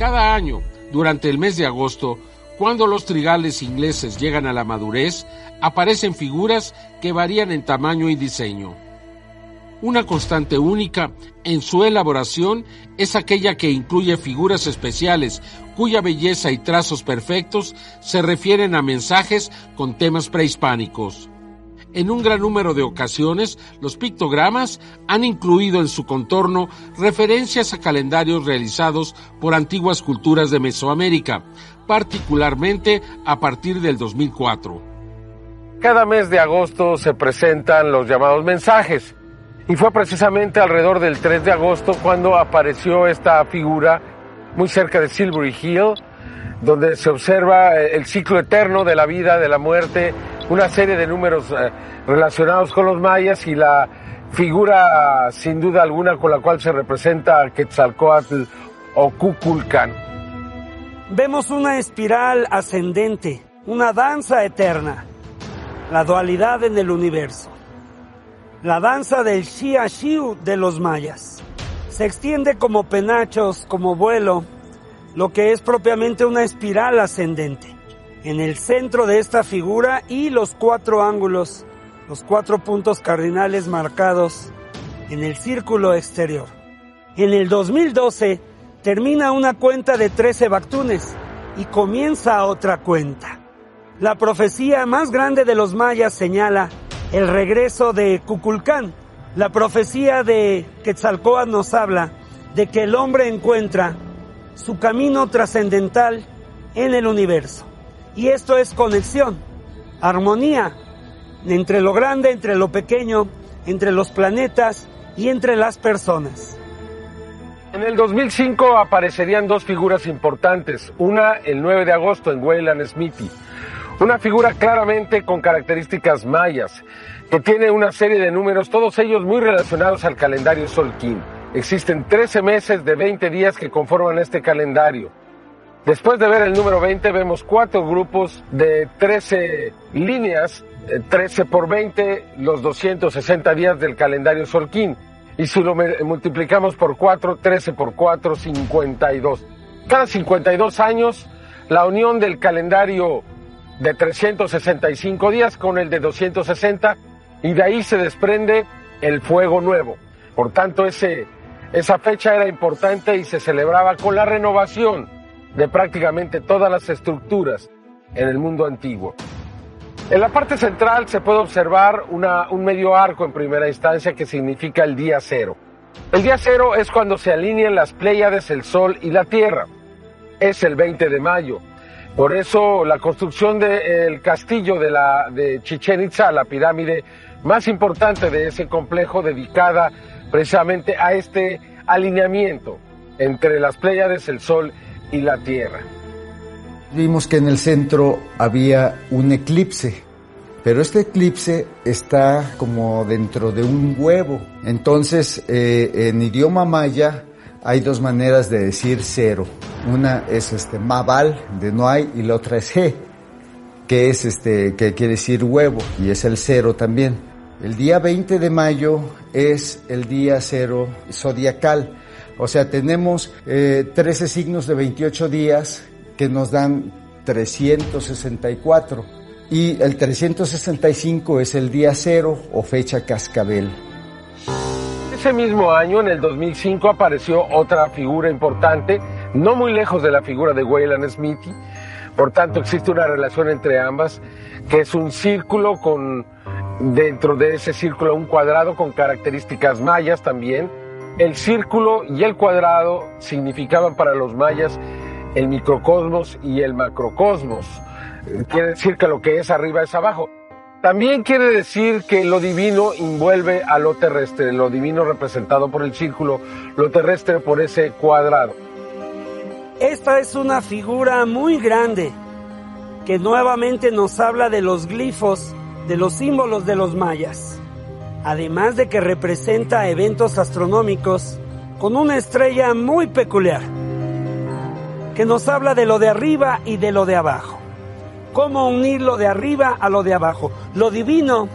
Cada año, durante el mes de agosto, cuando los trigales ingleses llegan a la madurez, aparecen figuras que varían en tamaño y diseño. Una constante única en su elaboración es aquella que incluye figuras especiales cuya belleza y trazos perfectos se refieren a mensajes con temas prehispánicos. En un gran número de ocasiones, los pictogramas han incluido en su contorno referencias a calendarios realizados por antiguas culturas de Mesoamérica, particularmente a partir del 2004. Cada mes de agosto se presentan los llamados mensajes, y fue precisamente alrededor del 3 de agosto cuando apareció esta figura muy cerca de Silbury Hill, donde se observa el ciclo eterno de la vida, de la muerte, una serie de números relacionados con los mayas y la figura sin duda alguna con la cual se representa a Quetzalcóatl o Kukulcán. Vemos una espiral ascendente, una danza eterna, la dualidad en el universo. La danza del Xiaxiu de los mayas. Se extiende como penachos, como vuelo, lo que es propiamente una espiral ascendente. En el centro de esta figura y los 4 ángulos, los 4 puntos cardinales marcados en el círculo exterior. En el 2012 termina una cuenta de 13 bactunes y comienza otra cuenta. La profecía más grande de los mayas señala el regreso de Kukulcán. La profecía de Quetzalcóatl nos habla de que el hombre encuentra su camino trascendental en el universo. Y esto es conexión, armonía entre lo grande, entre lo pequeño, entre los planetas y entre las personas. En el 2005 aparecerían 2 figuras importantes. Una el 9 de agosto en Wayland Smithy. Una figura claramente con características mayas, que tiene una serie de números, todos ellos muy relacionados al calendario Xolquín. Existen 13 meses de 20 días que conforman este calendario. Después de ver el número 20, vemos 4 grupos de 13 líneas, 13 por 20, los 260 días del calendario Xolquín. Y si lo multiplicamos por 4, 13 por 4, 52. Cada 52 años, la unión del calendario de 365 días con el de 260, y de ahí se desprende el fuego nuevo. Por tanto, esa fecha era importante y se celebraba con la renovación de prácticamente todas las estructuras en el mundo antiguo. En la parte central se puede observar un medio arco en primera instancia que significa el día cero. El día cero es cuando se alinean las Pléyades, el Sol y la Tierra. Es el 20 de mayo. Por eso la construcción del castillo de Chichén Itzá, la pirámide más importante de ese complejo, dedicada precisamente a este alineamiento entre las Pléyades, el Sol y la Tierra. Vimos que en el centro había un eclipse, pero este eclipse está como dentro de un huevo. Entonces, en idioma maya hay 2 maneras de decir cero. Una es Mabal, de no hay, y la otra es He, que es que quiere decir huevo, y es el cero también. El día 20 de mayo es el día cero zodiacal. O sea, tenemos 13 signos de 28 días que nos dan 364. Y el 365 es el día cero o fecha cascabel. Ese mismo año, en el 2005, apareció otra figura importante, no muy lejos de la figura de Wayland Smithy. Por tanto, existe una relación entre ambas, que es un círculo con, dentro de ese círculo, un cuadrado con características mayas también. El círculo y el cuadrado significaban para los mayas el microcosmos y el macrocosmos. Quiere decir que lo que es arriba es abajo. También quiere decir que lo divino envuelve a lo terrestre, lo divino representado por el círculo, lo terrestre por ese cuadrado. Esta es una figura muy grande que nuevamente nos habla de los glifos, de los símbolos de los mayas. Además de que representa eventos astronómicos con una estrella muy peculiar, que nos habla de lo de arriba y de lo de abajo. Cómo unir lo de arriba a lo de abajo, lo divino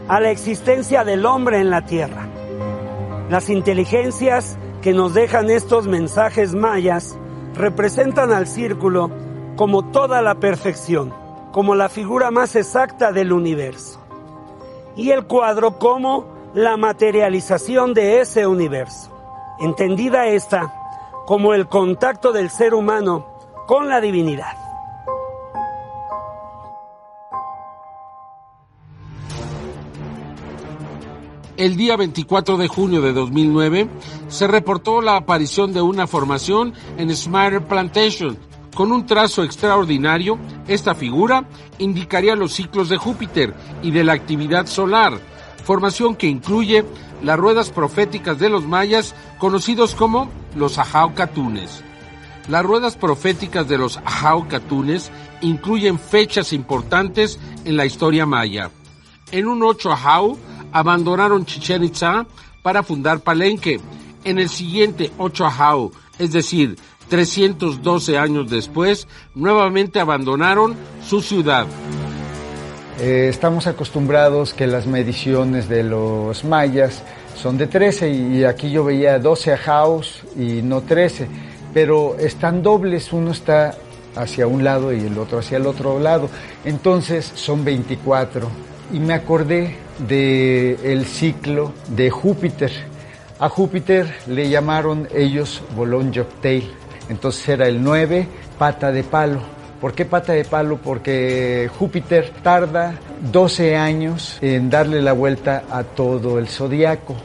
a la existencia del hombre en la tierra. Las inteligencias que nos dejan estos mensajes mayas representan al círculo como toda la perfección, como la figura más exacta del universo, y el cuadro como la materialización de ese universo, entendida esta como el contacto del ser humano con la divinidad. El día 24 de junio de 2009 se reportó la aparición de una formación en Smyre Plantation. Con un trazo extraordinario, esta figura indicaría los ciclos de Júpiter y de la actividad solar, formación que incluye las ruedas proféticas de los mayas, conocidos como los Ahau-Catunes. Las ruedas proféticas de los Ahau-Catunes incluyen fechas importantes en la historia maya. En un 8 Ahau, abandonaron Chichén Itzá para fundar Palenque. En el siguiente 8 Ahau, es decir, 312 años después, nuevamente abandonaron su ciudad. Estamos acostumbrados que las mediciones de los mayas son de 13 y aquí yo veía 12 Ahaus y no 13, pero están dobles, uno está hacia un lado y el otro hacia el otro lado, entonces son 24. Y me acordé del ciclo de Júpiter. A Júpiter le llamaron ellos Bolón Yoctail. Entonces era el 9, pata de palo. ¿Por qué pata de palo? Porque Júpiter tarda 12 años en darle la vuelta a todo el zodiaco.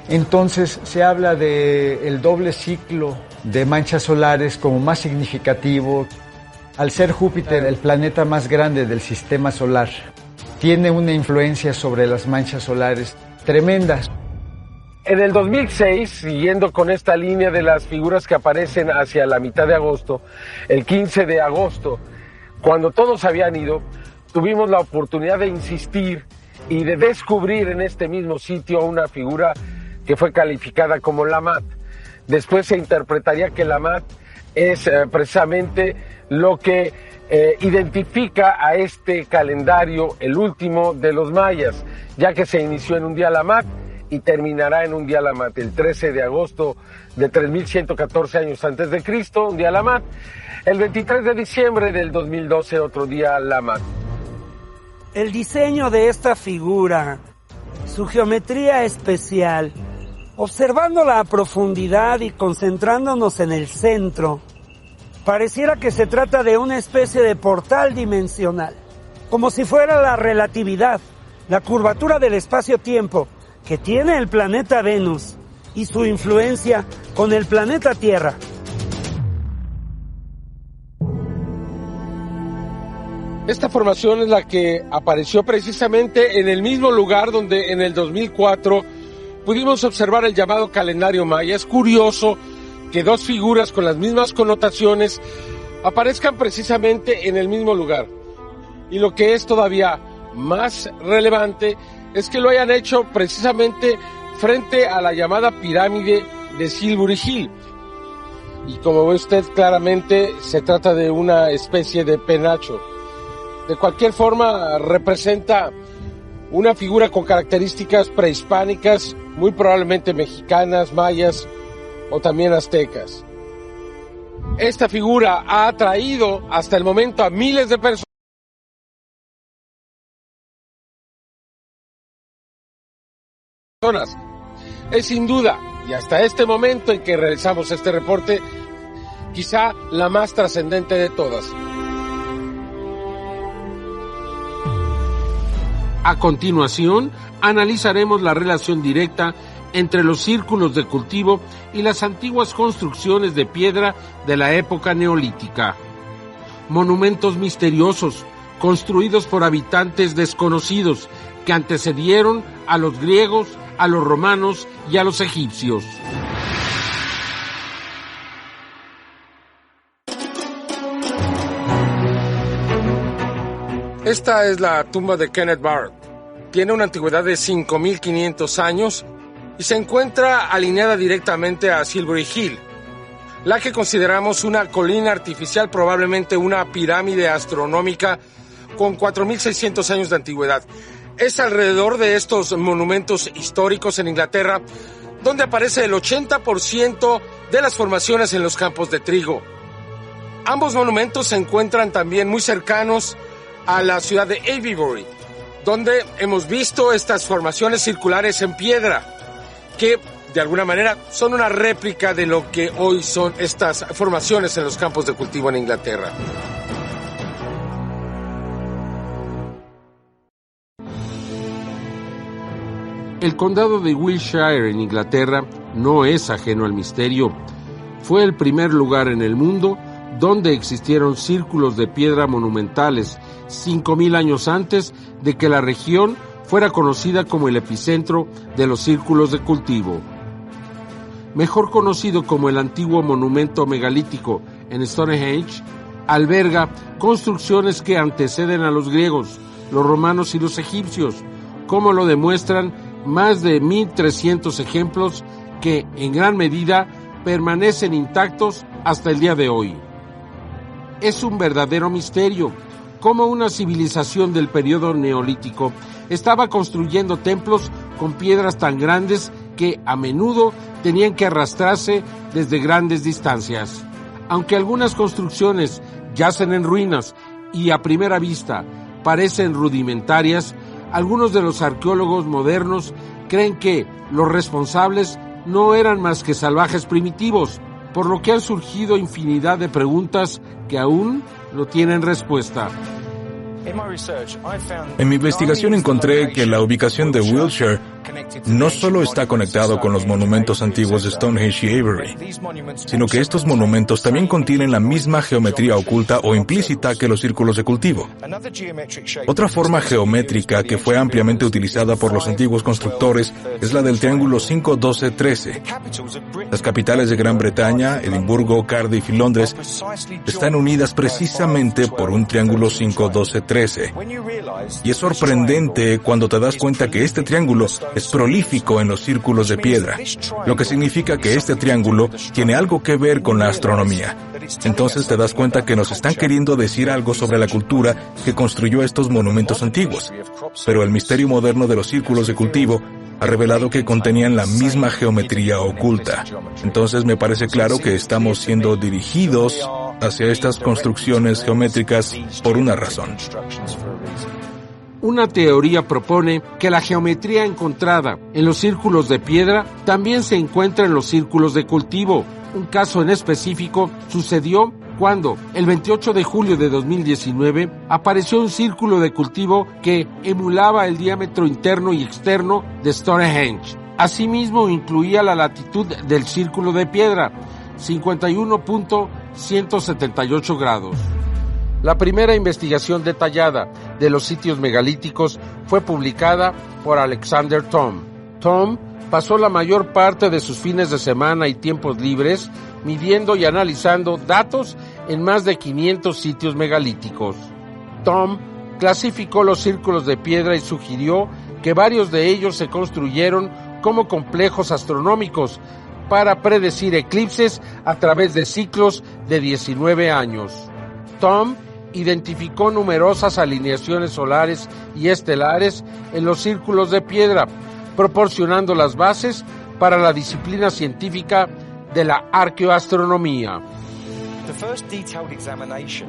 Entonces se habla del doble ciclo de manchas solares como más significativo. Al ser Júpiter el planeta más grande del sistema solar, tiene una influencia sobre las manchas solares tremendas. En el 2006, siguiendo con esta línea de las figuras que aparecen hacia la mitad de agosto, el 15 de agosto, cuando todos habían ido, tuvimos la oportunidad de insistir y de descubrir en este mismo sitio una figura que fue calificada como Lamat. Después se interpretaría que Lamat es precisamente lo que identifica a este calendario, el último de los mayas, ya que se inició en un día Lamat y terminará en un día Lamat, el 13 de agosto de 3114 años antes de Cristo, un día Lamat, el 23 de diciembre del 2012, otro día Lamat. El diseño de esta figura, su geometría especial, observándola a profundidad y concentrándonos en el centro, pareciera que se trata de una especie de portal dimensional, como si fuera la relatividad, la curvatura del espacio-tiempo que tiene el planeta Venus y su influencia con el planeta Tierra. Esta formación es la que apareció precisamente en el mismo lugar donde en el 2004 pudimos observar el llamado calendario maya. Es curioso que dos figuras con las mismas connotaciones aparezcan precisamente en el mismo lugar. Y lo que es todavía más relevante es que lo hayan hecho precisamente frente a la llamada pirámide de Silbury Hill. Y como ve usted claramente, se trata de una especie de penacho. De cualquier forma, representa una figura con características prehispánicas, muy probablemente mexicanas, mayas o también aztecas. Esta figura ha atraído hasta el momento a miles de personas. Es sin duda, y hasta este momento en que realizamos este reporte, quizá la más trascendente de todas. A continuación, analizaremos la relación directa entre los círculos de cultivo y las antiguas construcciones de piedra de la época neolítica. Monumentos misteriosos, construidos por habitantes desconocidos, que antecedieron a los griegos, a los romanos y a los egipcios. Esta es la tumba de Kenneth Barrett. Tiene una antigüedad de 5.500 años y se encuentra alineada directamente a Silbury Hill, la que consideramos una colina artificial, probablemente una pirámide astronómica con 4.600 años de antigüedad. Es alrededor de estos monumentos históricos en Inglaterra donde aparece el 80% de las formaciones en los campos de trigo. Ambos monumentos se encuentran también muy cercanos a la ciudad de Avebury, donde hemos visto estas formaciones circulares en piedra, que de alguna manera son una réplica de lo que hoy son estas formaciones en los campos de cultivo en Inglaterra. El condado de Wiltshire en Inglaterra no es ajeno al misterio. Fue el primer lugar en el mundo donde existieron círculos de piedra monumentales 5,000 años antes de que la región fuera conocida como el epicentro de los círculos de cultivo. Mejor conocido como el antiguo monumento megalítico en Stonehenge, alberga construcciones que anteceden a los griegos, los romanos y los egipcios, como lo demuestran más de 1,300 ejemplos que, en gran medida, permanecen intactos hasta el día de hoy. Es un verdadero misterio cómo una civilización del periodo neolítico estaba construyendo templos con piedras tan grandes que a menudo tenían que arrastrarse desde grandes distancias. Aunque algunas construcciones yacen en ruinas y a primera vista parecen rudimentarias, algunos de los arqueólogos modernos creen que los responsables no eran más que salvajes primitivos, por lo que han surgido infinidad de preguntas que aún no tienen respuesta. En mi investigación encontré que la ubicación de Wiltshire no solo está conectado con los monumentos antiguos de Stonehenge y Avebury, sino que estos monumentos también contienen la misma geometría oculta o implícita que los círculos de cultivo. Otra forma geométrica que fue ampliamente utilizada por los antiguos constructores es la del triángulo 5, 12, 13. Las capitales de Gran Bretaña, Edimburgo, Cardiff y Londres, están unidas precisamente por un triángulo 5, 12, 13. Y es sorprendente cuando te das cuenta que este triángulo es prolífico en los círculos de piedra, lo que significa que este triángulo tiene algo que ver con la astronomía. Entonces te das cuenta que nos están queriendo decir algo sobre la cultura que construyó estos monumentos antiguos. Pero el misterio moderno de los círculos de cultivo ha revelado que contenían la misma geometría oculta. Entonces me parece claro que estamos siendo dirigidos hacia estas construcciones geométricas por una razón. Una teoría propone que la geometría encontrada en los círculos de piedra también se encuentra en los círculos de cultivo. Un caso en específico sucedió cuando, el 28 de julio de 2019, apareció un círculo de cultivo que emulaba el diámetro interno y externo de Stonehenge. Asimismo, incluía la latitud del círculo de piedra, 51.178 grados. La primera investigación detallada de los sitios megalíticos fue publicada por Alexander Thom. Thom pasó la mayor parte de sus fines de semana y tiempos libres midiendo y analizando datos en más de 500 sitios megalíticos. Thom clasificó los círculos de piedra y sugirió que varios de ellos se construyeron como complejos astronómicos para predecir eclipses a través de ciclos de 19 años. Thom identificó numerosas alineaciones solares y estelares en los círculos de piedra, proporcionando las bases para la disciplina científica de la arqueoastronomía.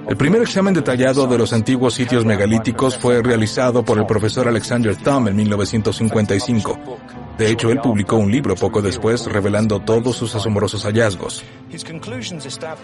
El primer examen detallado de los antiguos sitios megalíticos fue realizado por el profesor Alexander Thom en 1955. De hecho, él publicó un libro poco después revelando todos sus asombrosos hallazgos.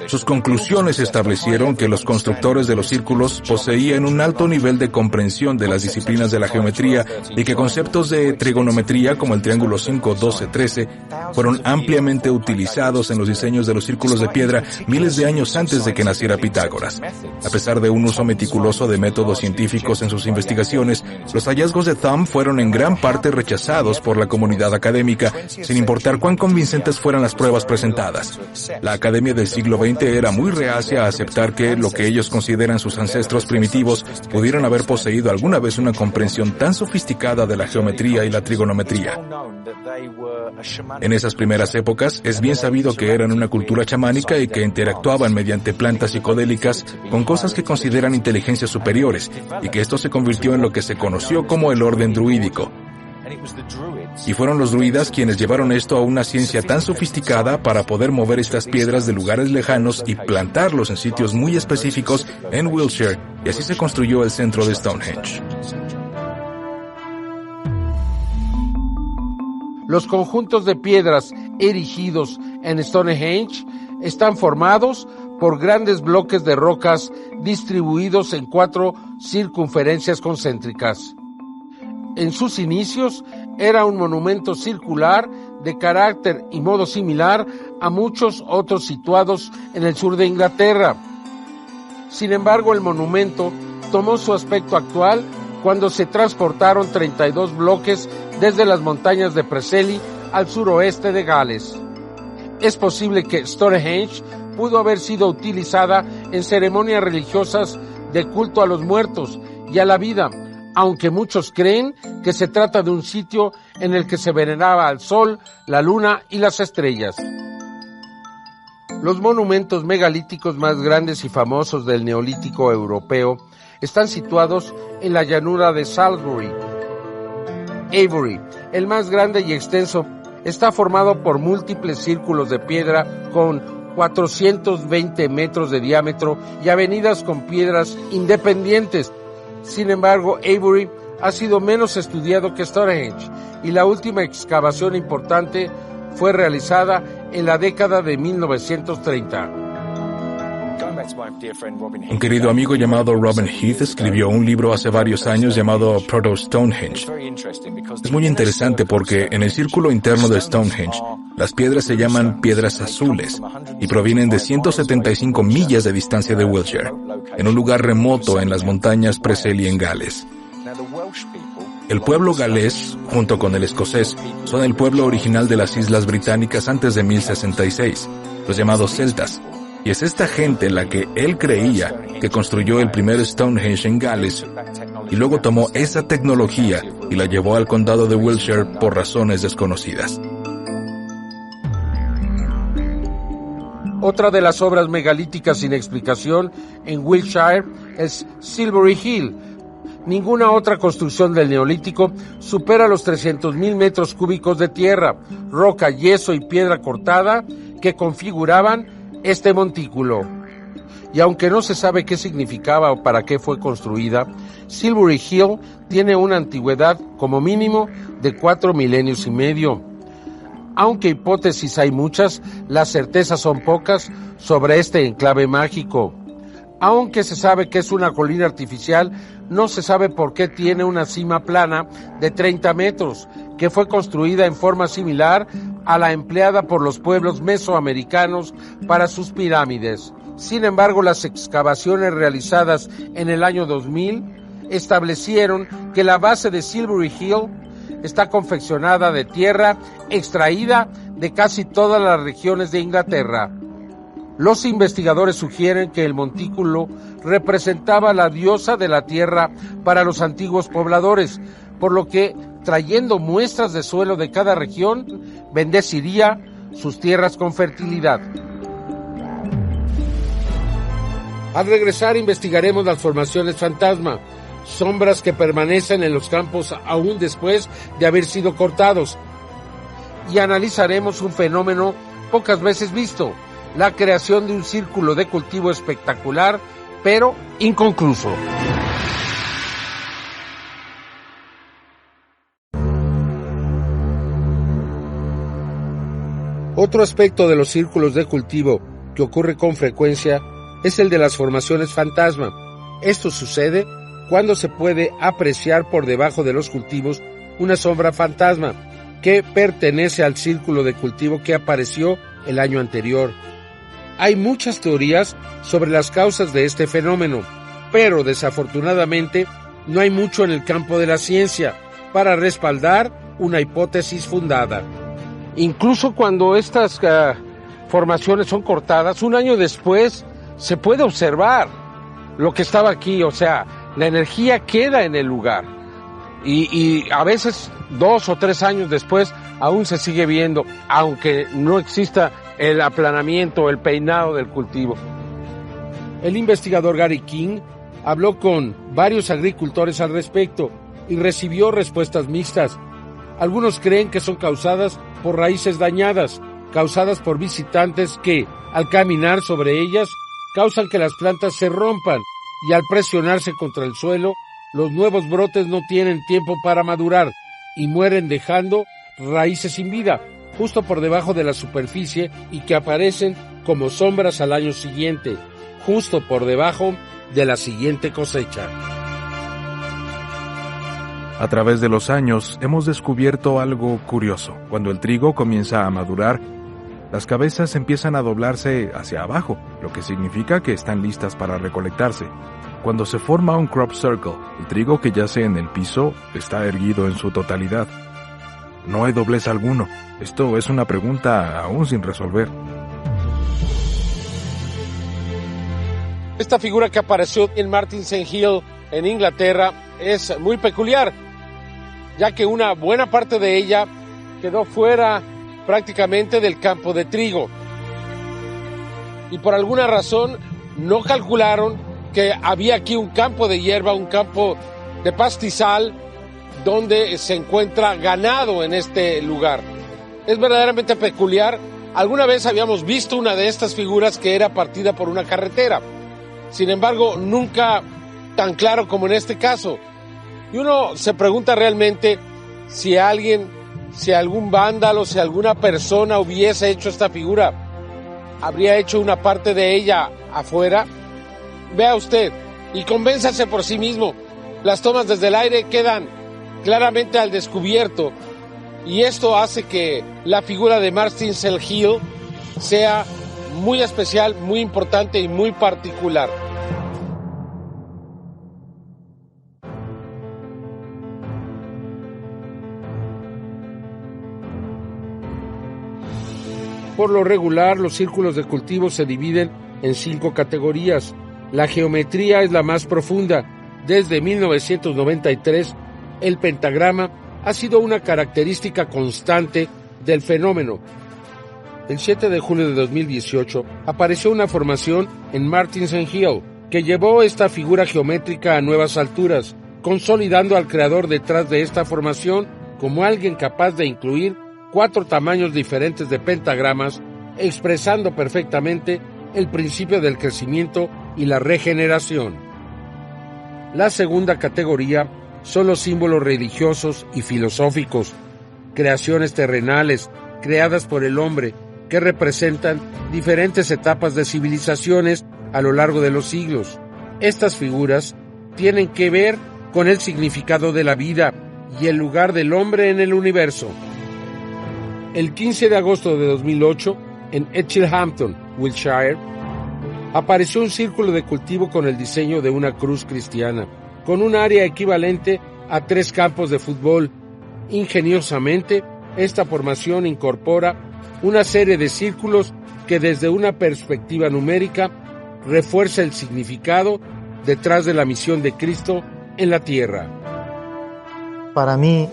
Sus conclusiones establecieron que los constructores de los círculos poseían un alto nivel de comprensión de las disciplinas de la geometría y que conceptos de trigonometría como el triángulo 5, 12, 13 fueron ampliamente utilizados en los diseños de los círculos de piedra miles de años antes de que naciera Pitágoras. A pesar de un uso meticuloso de métodos científicos en sus investigaciones, los hallazgos de Thom fueron en gran parte rechazados por la comunidad académica, sin importar cuán convincentes fueran las pruebas presentadas. La academia del siglo XX era muy reacia a aceptar que lo que ellos consideran sus ancestros primitivos pudieran haber poseído alguna vez una comprensión tan sofisticada de la geometría y la trigonometría. En esas primeras épocas, es bien sabido que eran una cultura chamánica y que interactuaban mediante plantas psicodélicas con cosas que consideran inteligencias superiores, y que esto se convirtió en lo que se conoció como el orden druídico. Y fueron los druidas quienes llevaron esto a una ciencia tan sofisticada para poder mover estas piedras de lugares lejanos y plantarlos en sitios muy específicos en Wiltshire, y así se construyó el centro de Stonehenge. Los conjuntos de piedras erigidos en Stonehenge están formados por grandes bloques de rocas distribuidos en 4 circunferencias concéntricas. En sus inicios era un monumento circular de carácter y modo similar a muchos otros situados en el sur de Inglaterra. Sin embargo, el monumento tomó su aspecto actual cuando se transportaron 32 bloques desde las montañas de Preseli al suroeste de Gales. Es posible que Stonehenge pudo haber sido utilizada en ceremonias religiosas de culto a los muertos y a la vida, aunque muchos creen que se trata de un sitio en el que se veneraba al sol, la luna y las estrellas. Los monumentos megalíticos más grandes y famosos del Neolítico europeo están situados en la llanura de Salisbury. Avebury, el más grande y extenso, está formado por múltiples círculos de piedra con 420 metros de diámetro y avenidas con piedras independientes. Sin embargo, Avebury ha sido menos estudiado que Stonehenge y la última excavación importante fue realizada en la década de 1930. Un querido amigo llamado Robin Heath escribió un libro hace varios años llamado Proto-Stonehenge. Es muy interesante porque en el círculo interno de Stonehenge, las piedras se llaman piedras azules y provienen de 175 millas de distancia de Wiltshire, en un lugar remoto en las montañas Preseli en Gales. El pueblo galés, junto con el escocés, son el pueblo original de las Islas Británicas antes de 1066, los llamados celtas. Y es esta gente la que él creía que construyó el primer Stonehenge en Gales, y luego tomó esa tecnología y la llevó al condado de Wiltshire por razones desconocidas. Otra de las obras megalíticas sin explicación en Wiltshire es Silbury Hill. Ninguna otra construcción del Neolítico supera los 300.000 metros cúbicos de tierra, roca, yeso y piedra cortada que configuraban este montículo. Y aunque no se sabe qué significaba o para qué fue construida, Silbury Hill tiene una antigüedad como mínimo de 4 milenios y medio. Aunque hipótesis hay muchas, las certezas son pocas sobre este enclave mágico. Aunque se sabe que es una colina artificial, no se sabe por qué tiene una cima plana de 30 metros, que fue construida en forma similar a la empleada por los pueblos mesoamericanos para sus pirámides. Sin embargo, las excavaciones realizadas en el año 2000 establecieron que la base de Silbury Hill está confeccionada de tierra extraída de casi todas las regiones de Inglaterra. Los investigadores sugieren que el montículo representaba la diosa de la tierra para los antiguos pobladores, por lo que, trayendo muestras de suelo de cada región, bendeciría sus tierras con fertilidad. Al regresar investigaremos las formaciones fantasma, sombras que permanecen en los campos aún después de haber sido cortados, y analizaremos un fenómeno pocas veces visto, la creación de un círculo de cultivo espectacular, pero inconcluso. Otro aspecto de los círculos de cultivo que ocurre con frecuencia es el de las formaciones fantasma. Esto sucede cuando se puede apreciar por debajo de los cultivos una sombra fantasma que pertenece al círculo de cultivo que apareció el año anterior. Hay muchas teorías sobre las causas de este fenómeno, pero desafortunadamente no hay mucho en el campo de la ciencia para respaldar una hipótesis fundada. Incluso cuando estas formaciones son cortadas, un año después se puede observar lo que estaba aquí, o sea, la energía queda en el lugar. Y a veces 2 o 3 años después aún se sigue viendo, aunque no exista el aplanamiento, el peinado del cultivo. El investigador Gary King habló con varios agricultores al respecto y recibió respuestas mixtas. Algunos creen que son causadas por raíces dañadas, causadas por visitantes que, al caminar sobre ellas, causan que las plantas se rompan y al presionarse contra el suelo, los nuevos brotes no tienen tiempo para madurar y mueren dejando raíces sin vida, justo por debajo de la superficie y que aparecen como sombras al año siguiente, justo por debajo de la siguiente cosecha. A través de los años hemos descubierto algo curioso. Cuando el trigo comienza a madurar, las cabezas empiezan a doblarse hacia abajo, lo que significa que están listas para recolectarse. Cuando se forma un crop circle, el trigo que yace en el piso está erguido en su totalidad. No hay doblez alguno. Esto es una pregunta aún sin resolver. Esta figura que apareció en Martins Hill, en Inglaterra, es muy peculiar, ya que una buena parte de ella quedó fuera prácticamente del campo de trigo. Y por alguna razón no calcularon que había aquí un campo de hierba, un campo de pastizal, donde se encuentra ganado en este lugar. Es verdaderamente peculiar. Alguna vez habíamos visto una de estas figuras que era partida por una carretera. Sin embargo, nunca tan claro como en este caso. Y uno se pregunta realmente si algún vándalo, si alguna persona hubiese hecho esta figura, ¿habría hecho una parte de ella afuera? Vea usted y convénzase por sí mismo. Las tomas desde el aire quedan claramente al descubierto y esto hace que la figura de Martins Hill sea muy especial, muy importante y muy particular. Por lo regular, los círculos de cultivo se dividen en 5 categorías. La geometría es la más profunda. Desde 1993, el pentagrama ha sido una característica constante del fenómeno. El 7 de julio de 2018 apareció una formación en Martins Hill que llevó esta figura geométrica a nuevas alturas, consolidando al creador detrás de esta formación como alguien capaz de incluir 4 tamaños diferentes de pentagramas, expresando perfectamente el principio del crecimiento y la regeneración. La segunda categoría son los símbolos religiosos y filosóficos, creaciones terrenales creadas por el hombre que representan diferentes etapas de civilizaciones a lo largo de los siglos. Estas figuras tienen que ver con el significado de la vida y el lugar del hombre en el universo. El 15 de agosto de 2008, en Etchilhampton, Wiltshire, apareció un círculo de cultivo con el diseño de una cruz cristiana, con un área equivalente a 3 campos de fútbol. Ingeniosamente, esta formación incorpora una serie de círculos que desde una perspectiva numérica refuerza el significado detrás de la misión de Cristo en la tierra. Para mí,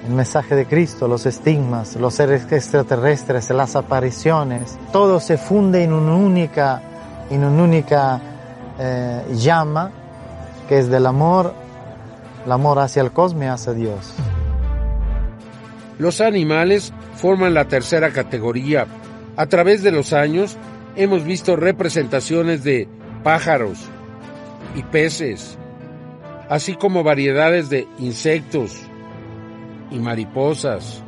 el mensaje de Cristo, los estigmas, los seres extraterrestres, las apariciones, todo se funde en una única llama que es del amor, el amor hacia el cosmos y hacia Dios. Los animales forman la tercera categoría. A través de los años hemos visto representaciones de pájaros y peces, así como variedades de insectos y mariposas,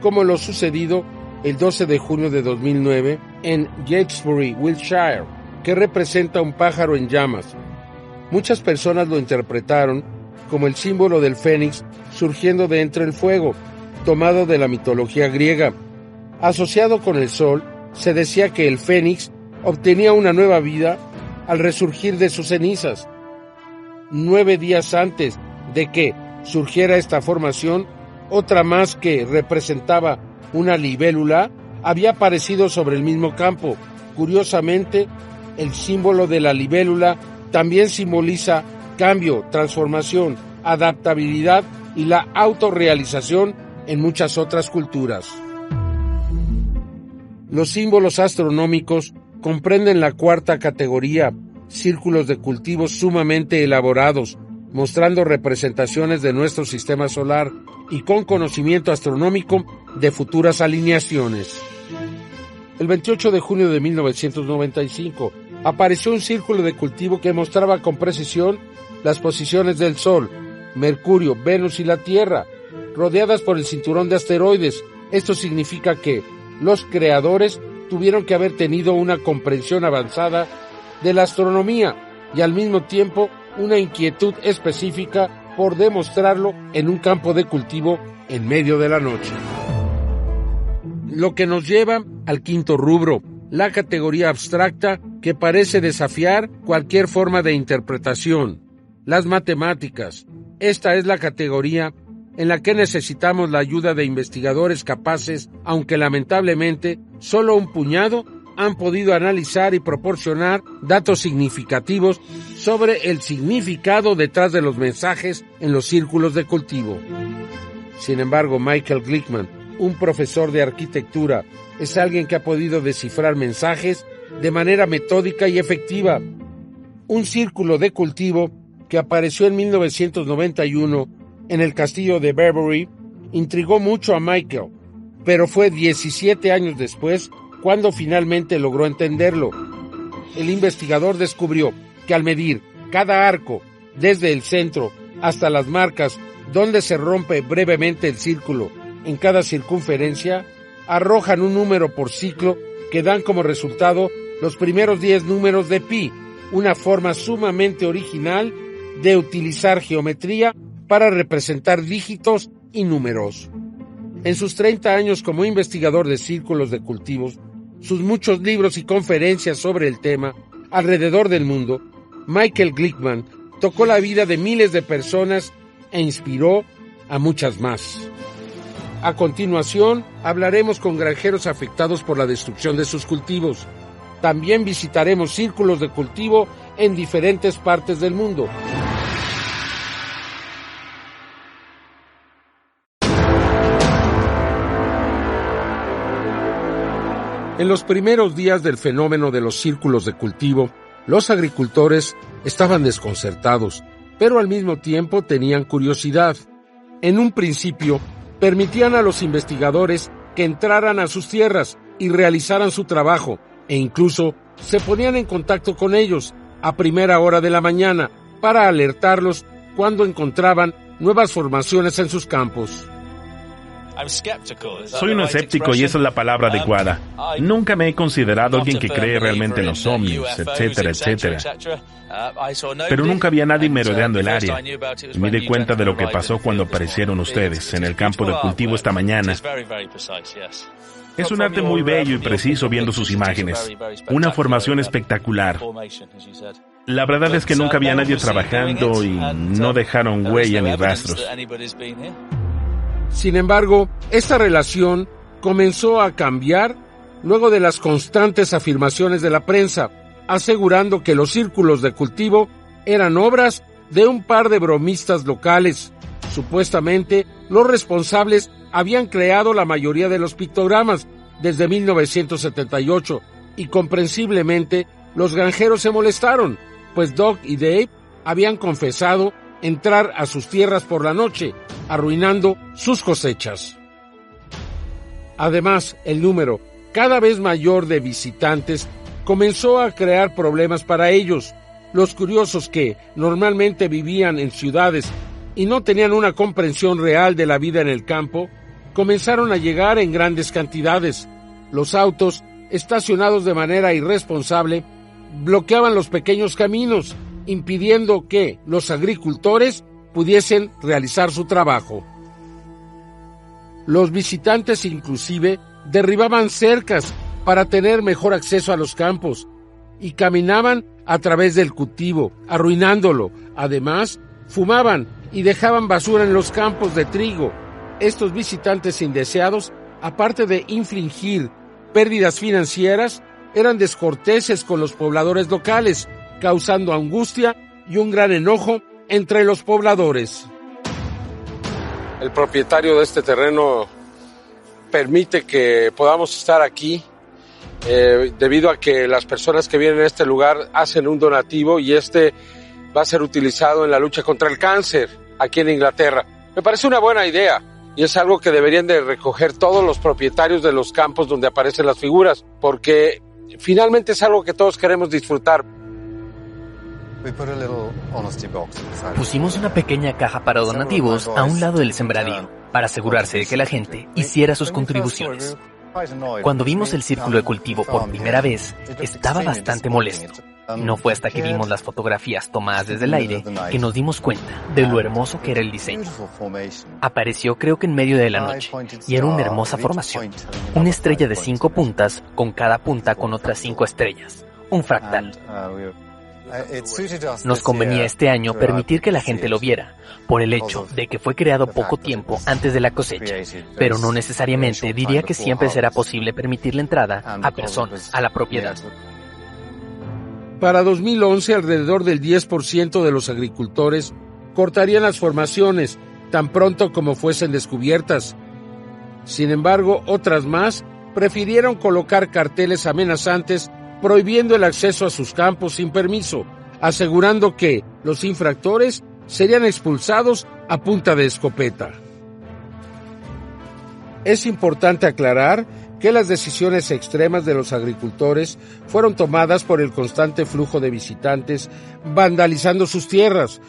como lo sucedido el 12 de junio de 2009 en Gatesbury, Wiltshire, que representa un pájaro en llamas. Muchas personas lo interpretaron como el símbolo del fénix surgiendo de entre el fuego, tomado de la mitología griega. Asociado con el sol, se decía que el fénix obtenía una nueva vida al resurgir de sus cenizas. 9 días antes de que surgiera esta formación, otra más que representaba una libélula había aparecido sobre el mismo campo. Curiosamente, el símbolo de la libélula también simboliza cambio, transformación, adaptabilidad y la autorrealización en muchas otras culturas. Los símbolos astronómicos comprenden la cuarta categoría, círculos de cultivo sumamente elaborados, mostrando representaciones de nuestro sistema solar, y con conocimiento astronómico de futuras alineaciones. El 28 de junio de 1995 apareció un círculo de cultivo que mostraba con precisión las posiciones del Sol, Mercurio, Venus y la Tierra, rodeadas por el cinturón de asteroides. Esto significa que los creadores tuvieron que haber tenido una comprensión avanzada de la astronomía y al mismo tiempo una inquietud específica por demostrarlo en un campo de cultivo en medio de la noche. Lo que nos lleva al quinto rubro, la categoría abstracta que parece desafiar cualquier forma de interpretación, las matemáticas. Esta es la categoría en la que necesitamos la ayuda de investigadores capaces, aunque lamentablemente solo un puñado han podido analizar y proporcionar datos significativos sobre el significado detrás de los mensajes en los círculos de cultivo. Sin embargo, Michael Glickman, un profesor de arquitectura, es alguien que ha podido descifrar mensajes de manera metódica y efectiva. Un círculo de cultivo que apareció en 1991 en el castillo de Berbury intrigó mucho a Michael, pero fue 17 años después cuando finalmente logró entenderlo. El investigador descubrió que al medir cada arco, desde el centro hasta las marcas donde se rompe brevemente el círculo en cada circunferencia, arrojan un número por ciclo que dan como resultado los primeros 10 números de pi, una forma sumamente original de utilizar geometría para representar dígitos y números. En sus 30 años como investigador de círculos de cultivos, sus muchos libros y conferencias sobre el tema alrededor del mundo, Michael Glickman tocó la vida de miles de personas e inspiró a muchas más. A continuación, hablaremos con granjeros afectados por la destrucción de sus cultivos. También visitaremos círculos de cultivo en diferentes partes del mundo. En los primeros días del fenómeno de los círculos de cultivo, los agricultores estaban desconcertados, pero al mismo tiempo tenían curiosidad. En un principio, permitían a los investigadores que entraran a sus tierras y realizaran su trabajo, e incluso se ponían en contacto con ellos a primera hora de la mañana para alertarlos cuando encontraban nuevas formaciones en sus campos. Soy un escéptico y esa es la palabra adecuada. Nunca me he considerado alguien que cree realmente en los ovnis, etcétera, etcétera. Pero nunca había nadie merodeando el área. Y me di cuenta de lo que pasó cuando aparecieron ustedes en el campo de cultivo esta mañana. Es un arte muy bello y preciso viendo sus imágenes. Una formación espectacular. La verdad es que nunca había nadie trabajando y no dejaron huella ni rastros. Sin embargo, esta relación comenzó a cambiar luego de las constantes afirmaciones de la prensa, asegurando que los círculos de cultivo eran obras de un par de bromistas locales. Supuestamente, los responsables habían creado la mayoría de los pictogramas desde 1978 y comprensiblemente los granjeros se molestaron, pues Doug y Dave habían confesado entrar a sus tierras por la noche, arruinando sus cosechas. Además, el número cada vez mayor de visitantes comenzó a crear problemas para ellos. Los curiosos que normalmente vivían en ciudades y no tenían una comprensión real de la vida en el campo, comenzaron a llegar en grandes cantidades. Los autos, estacionados de manera irresponsable, bloqueaban los pequeños caminos, impidiendo que los agricultores pudiesen realizar su trabajo. Los visitantes inclusive derribaban cercas para tener mejor acceso a los campos y caminaban a través del cultivo, arruinándolo. Además, fumaban y dejaban basura en los campos de trigo. Estos visitantes indeseados, aparte de infligir pérdidas financieras, eran descorteses con los pobladores locales, causando angustia y un gran enojo entre los pobladores. El propietario de este terreno permite que podamos estar aquí debido a que las personas que vienen a este lugar hacen un donativo y este va a ser utilizado en la lucha contra el cáncer aquí en Inglaterra. Me parece una buena idea. y es algo que deberían de recoger todos los propietarios de los campos donde aparecen las figuras, porque finalmente es algo que todos queremos disfrutar. Pusimos una pequeña caja para donativos a un lado del sembradío, para asegurarse de que la gente hiciera sus contribuciones. Cuando vimos el círculo de cultivo por primera vez, estaba bastante molesto. No fue hasta que vimos las fotografías tomadas desde el aire que nos dimos cuenta de lo hermoso que era el diseño. Apareció creo que en medio de la noche, y era una hermosa formación. Una estrella de 5 puntas, con cada punta con otras 5 estrellas. Un fractal. Nos convenía este año permitir que la gente lo viera, por el hecho de que fue creado poco tiempo antes de la cosecha, pero no necesariamente diría que siempre será posible permitir la entrada a personas a la propiedad. Para 2011, alrededor del 10% de los agricultores cortarían las formaciones tan pronto como fuesen descubiertas. Sin embargo, otras más prefirieron colocar carteles amenazantes prohibiendo el acceso a sus campos sin permiso, asegurando que los infractores serían expulsados a punta de escopeta. Es importante aclarar que las decisiones extremas de los agricultores fueron tomadas por el constante flujo de visitantes vandalizando sus tierras.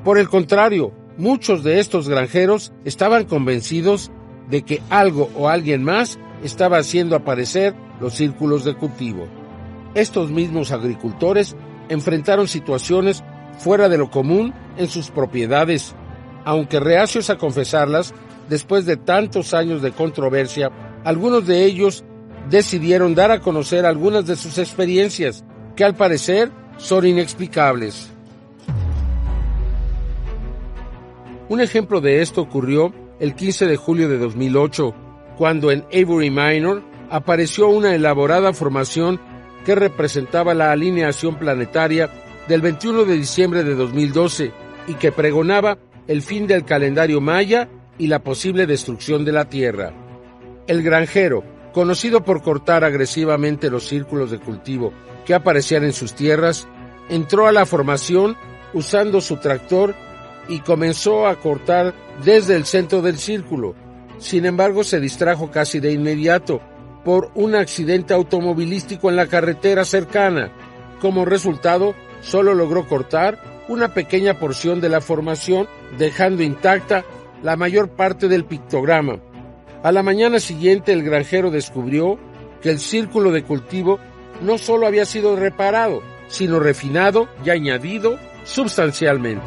Por el contrario, muchos de estos granjeros estaban convencidos de que algo o alguien más estaba haciendo aparecer los círculos de cultivo. Estos mismos agricultores enfrentaron situaciones fuera de lo común en sus propiedades, aunque reacios a confesarlas, después de tantos años de controversia, algunos de ellos decidieron dar a conocer algunas de sus experiencias, que al parecer son inexplicables. Un ejemplo de esto ocurrió el 15 de julio de 2008, cuando en Avery Minor apareció una elaborada formación que representaba la alineación planetaria del 21 de diciembre de 2012 y que pregonaba el fin del calendario maya y la posible destrucción de la Tierra. El granjero, conocido por cortar agresivamente los círculos de cultivo que aparecían en sus tierras, entró a la formación usando su tractor y comenzó a cortar desde el centro del círculo. Sin embargo, se distrajo casi de inmediato por un accidente automovilístico en la carretera cercana. Como resultado, solo logró cortar una pequeña porción de la formación, dejando intacta la mayor parte del pictograma. A la mañana siguiente, el granjero descubrió que el círculo de cultivo no solo había sido reparado, sino refinado y añadido sustancialmente.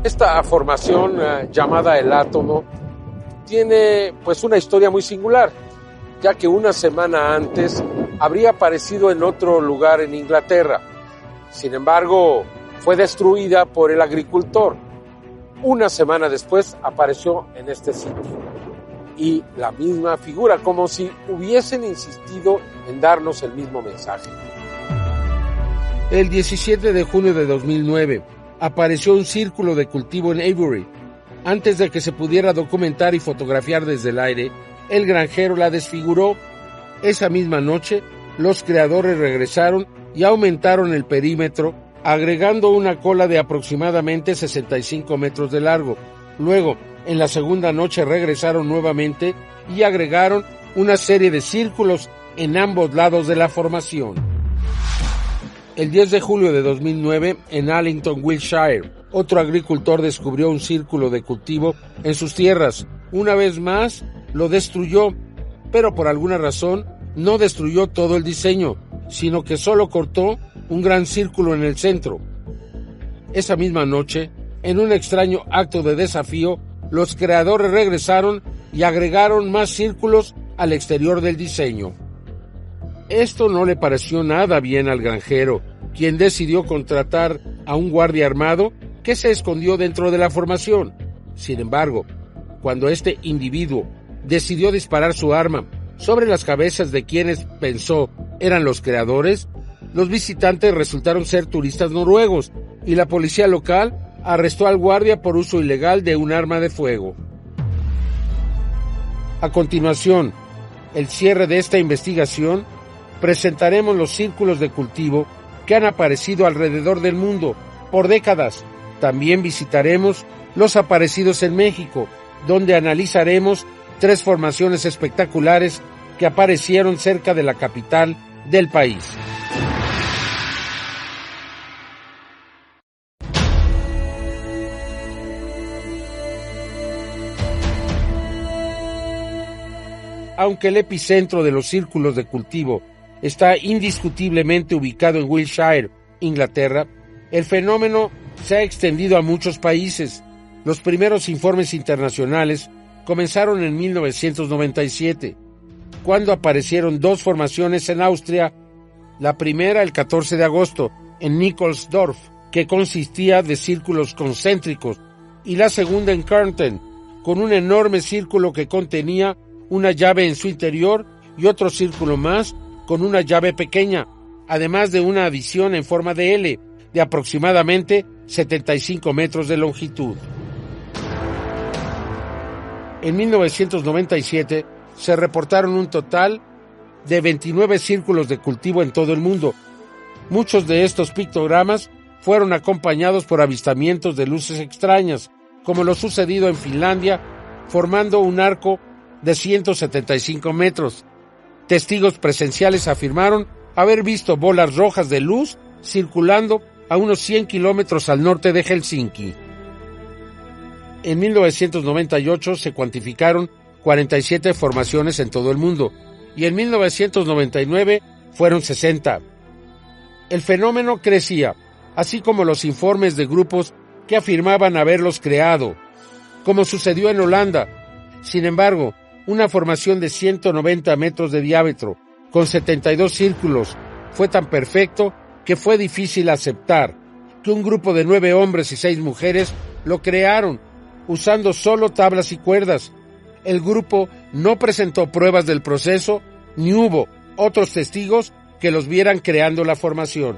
Esta formación llamada el átomo tiene pues una historia muy singular, ya que una semana antes habría aparecido en otro lugar en Inglaterra. Sin embargo, fue destruida por el agricultor. Una semana después apareció en este sitio. Y la misma figura, como si hubiesen insistido en darnos el mismo mensaje. El 17 de junio de 2009 apareció un círculo de cultivo en Avery. Antes de que se pudiera documentar y fotografiar desde el aire, el granjero la desfiguró. Esa misma noche, los creadores regresaron y aumentaron el perímetro, agregando una cola de aproximadamente 65 metros de largo. Luego, en la segunda noche regresaron nuevamente y agregaron una serie de círculos en ambos lados de la formación. El 10 de julio de 2009, en Allington, Wiltshire, otro agricultor descubrió un círculo de cultivo en sus tierras. Una vez más, lo destruyó, pero por alguna razón no destruyó todo el diseño, sino que solo cortó un gran círculo en el centro. Esa misma noche, en un extraño acto de desafío, los creadores regresaron y agregaron más círculos al exterior del diseño. Esto no le pareció nada bien al granjero, quien decidió contratar a un guardia armado que se escondió dentro de la formación. Sin embargo, cuando este individuo decidió disparar su arma sobre las cabezas de quienes pensó eran los creadores, los visitantes resultaron ser turistas noruegos y la policía local arrestó al guardia por uso ilegal de un arma de fuego. A continuación, el cierre de esta investigación, presentaremos los círculos de cultivo que han aparecido alrededor del mundo por décadas. También visitaremos los aparecidos en México donde analizaremos 3 formaciones espectaculares que aparecieron cerca de la capital del país. Aunque el epicentro de los círculos de cultivo está indiscutiblemente ubicado en Wiltshire, Inglaterra, el fenómeno se ha extendido a muchos países. Los primeros informes internacionales comenzaron en 1997, cuando aparecieron 2 formaciones en Austria, la primera el 14 de agosto en Nikolsdorf, que consistía de círculos concéntricos, y la segunda en Kärnten, con un enorme círculo que contenía una llave en su interior y otro círculo más con una llave pequeña, además de una adición en forma de L de aproximadamente 75 metros de longitud. En 1997 se reportaron un total de 29 círculos de cultivo en todo el mundo. Muchos de estos pictogramas fueron acompañados por avistamientos de luces extrañas, como lo sucedido en Finlandia, formando un arco de 175 metros. Testigos presenciales afirmaron haber visto bolas rojas de luz circulando a unos 100 kilómetros al norte de Helsinki. En 1998 se cuantificaron 47 formaciones en todo el mundo y en 1999 fueron 60. El fenómeno crecía, así como los informes de grupos que afirmaban haberlos creado, como sucedió en Holanda. Sin embargo, una formación de 190 metros de diámetro, con 72 círculos, fue tan perfecto que fue difícil aceptar que un grupo de 9 hombres y 6 mujeres lo crearon, usando solo tablas y cuerdas. El grupo no presentó pruebas del proceso, ni hubo otros testigos que los vieran creando la formación.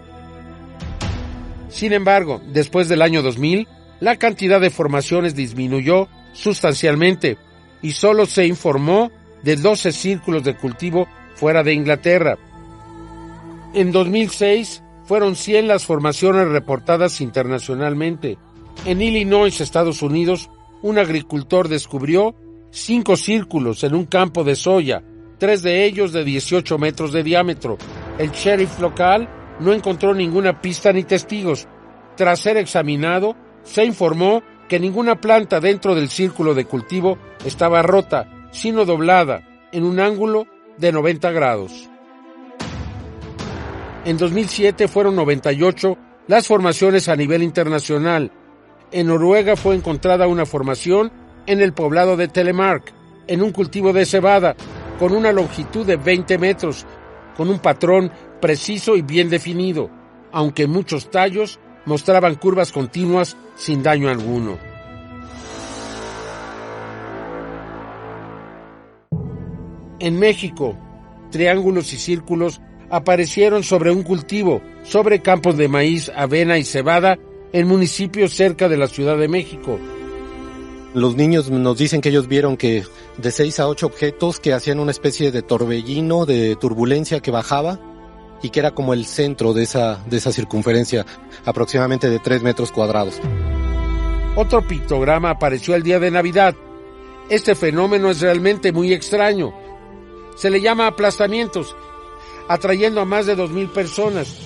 Sin embargo, después del año 2000, la cantidad de formaciones disminuyó sustancialmente, y solo se informó de 12 círculos de cultivo fuera de Inglaterra. En 2006 fueron 100 las formaciones reportadas internacionalmente. En Illinois, Estados Unidos, un agricultor descubrió 5 círculos en un campo de soya, 3 de ellos de 18 metros de diámetro. El sheriff local no encontró ninguna pista ni testigos. Tras ser examinado, se informó que ninguna planta dentro del círculo de cultivo estaba rota, sino doblada en un ángulo de 90 grados. En 2007 fueron 98 las formaciones a nivel internacional. En Noruega fue encontrada una formación en el poblado de Telemark, en un cultivo de cebada, con una longitud de 20 metros, con un patrón preciso y bien definido, aunque muchos tallos mostraban curvas continuas sin daño alguno. En México, triángulos y círculos aparecieron sobre un cultivo, sobre campos de maíz, avena y cebada, en municipios cerca de la Ciudad de México. Los niños nos dicen que ellos vieron que de 6 a 8 objetos que hacían una especie de torbellino, de turbulencia que bajaba, y que era como el centro de esa circunferencia, aproximadamente de 3 metros cuadrados. Otro pictograma apareció el día de Navidad. Este fenómeno es realmente muy extraño. Se le llama aplastamientos, atrayendo a más de 2,000 personas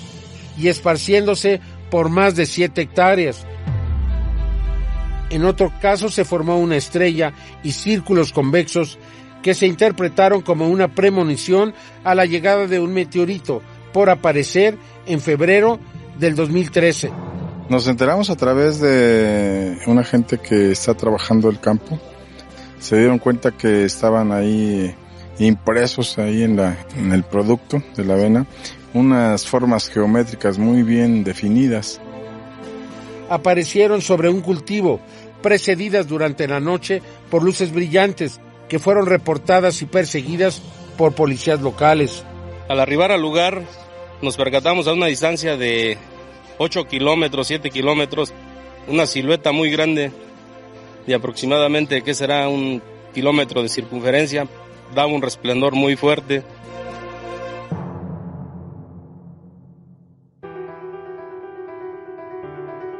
y esparciéndose por más de 7 hectáreas. En otro caso se formó una estrella y círculos convexos que se interpretaron como una premonición a la llegada de un meteorito, por aparecer en febrero del 2013. Nos enteramos a través de una gente que está trabajando el campo. Se dieron cuenta que estaban ahí impresos ahí en el producto de la avena unas formas geométricas muy bien definidas. Aparecieron sobre un cultivo, precedidas durante la noche por luces brillantes que fueron reportadas y perseguidas por policías locales. Al arribar al lugar, nos percatamos a una distancia de 8 kilómetros, 7 kilómetros, una silueta muy grande de aproximadamente, ¿qué será? 1 kilómetro de circunferencia, daba un resplandor muy fuerte.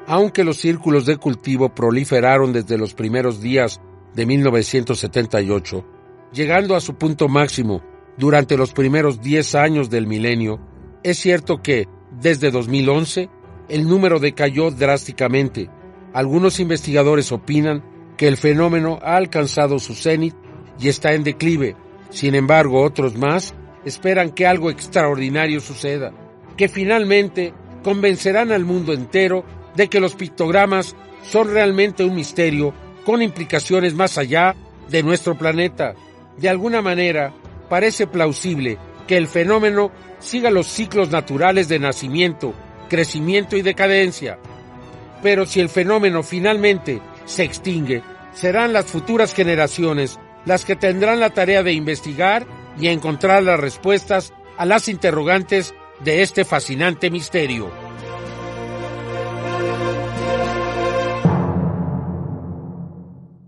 Aunque los círculos de cultivo proliferaron desde los primeros días de 1978, llegando a su punto máximo durante los primeros 10 años del milenio, es cierto que, desde 2011, el número decayó drásticamente. Algunos investigadores opinan que el fenómeno ha alcanzado su cenit y está en declive. Sin embargo, otros más esperan que algo extraordinario suceda, que finalmente convencerán al mundo entero de que los pictogramas son realmente un misterio con implicaciones más allá de nuestro planeta. De alguna manera, parece plausible que el fenómeno siga los ciclos naturales de nacimiento, crecimiento y decadencia. Pero si el fenómeno finalmente se extingue, serán las futuras generaciones las que tendrán la tarea de investigar y encontrar las respuestas a las interrogantes de este fascinante misterio.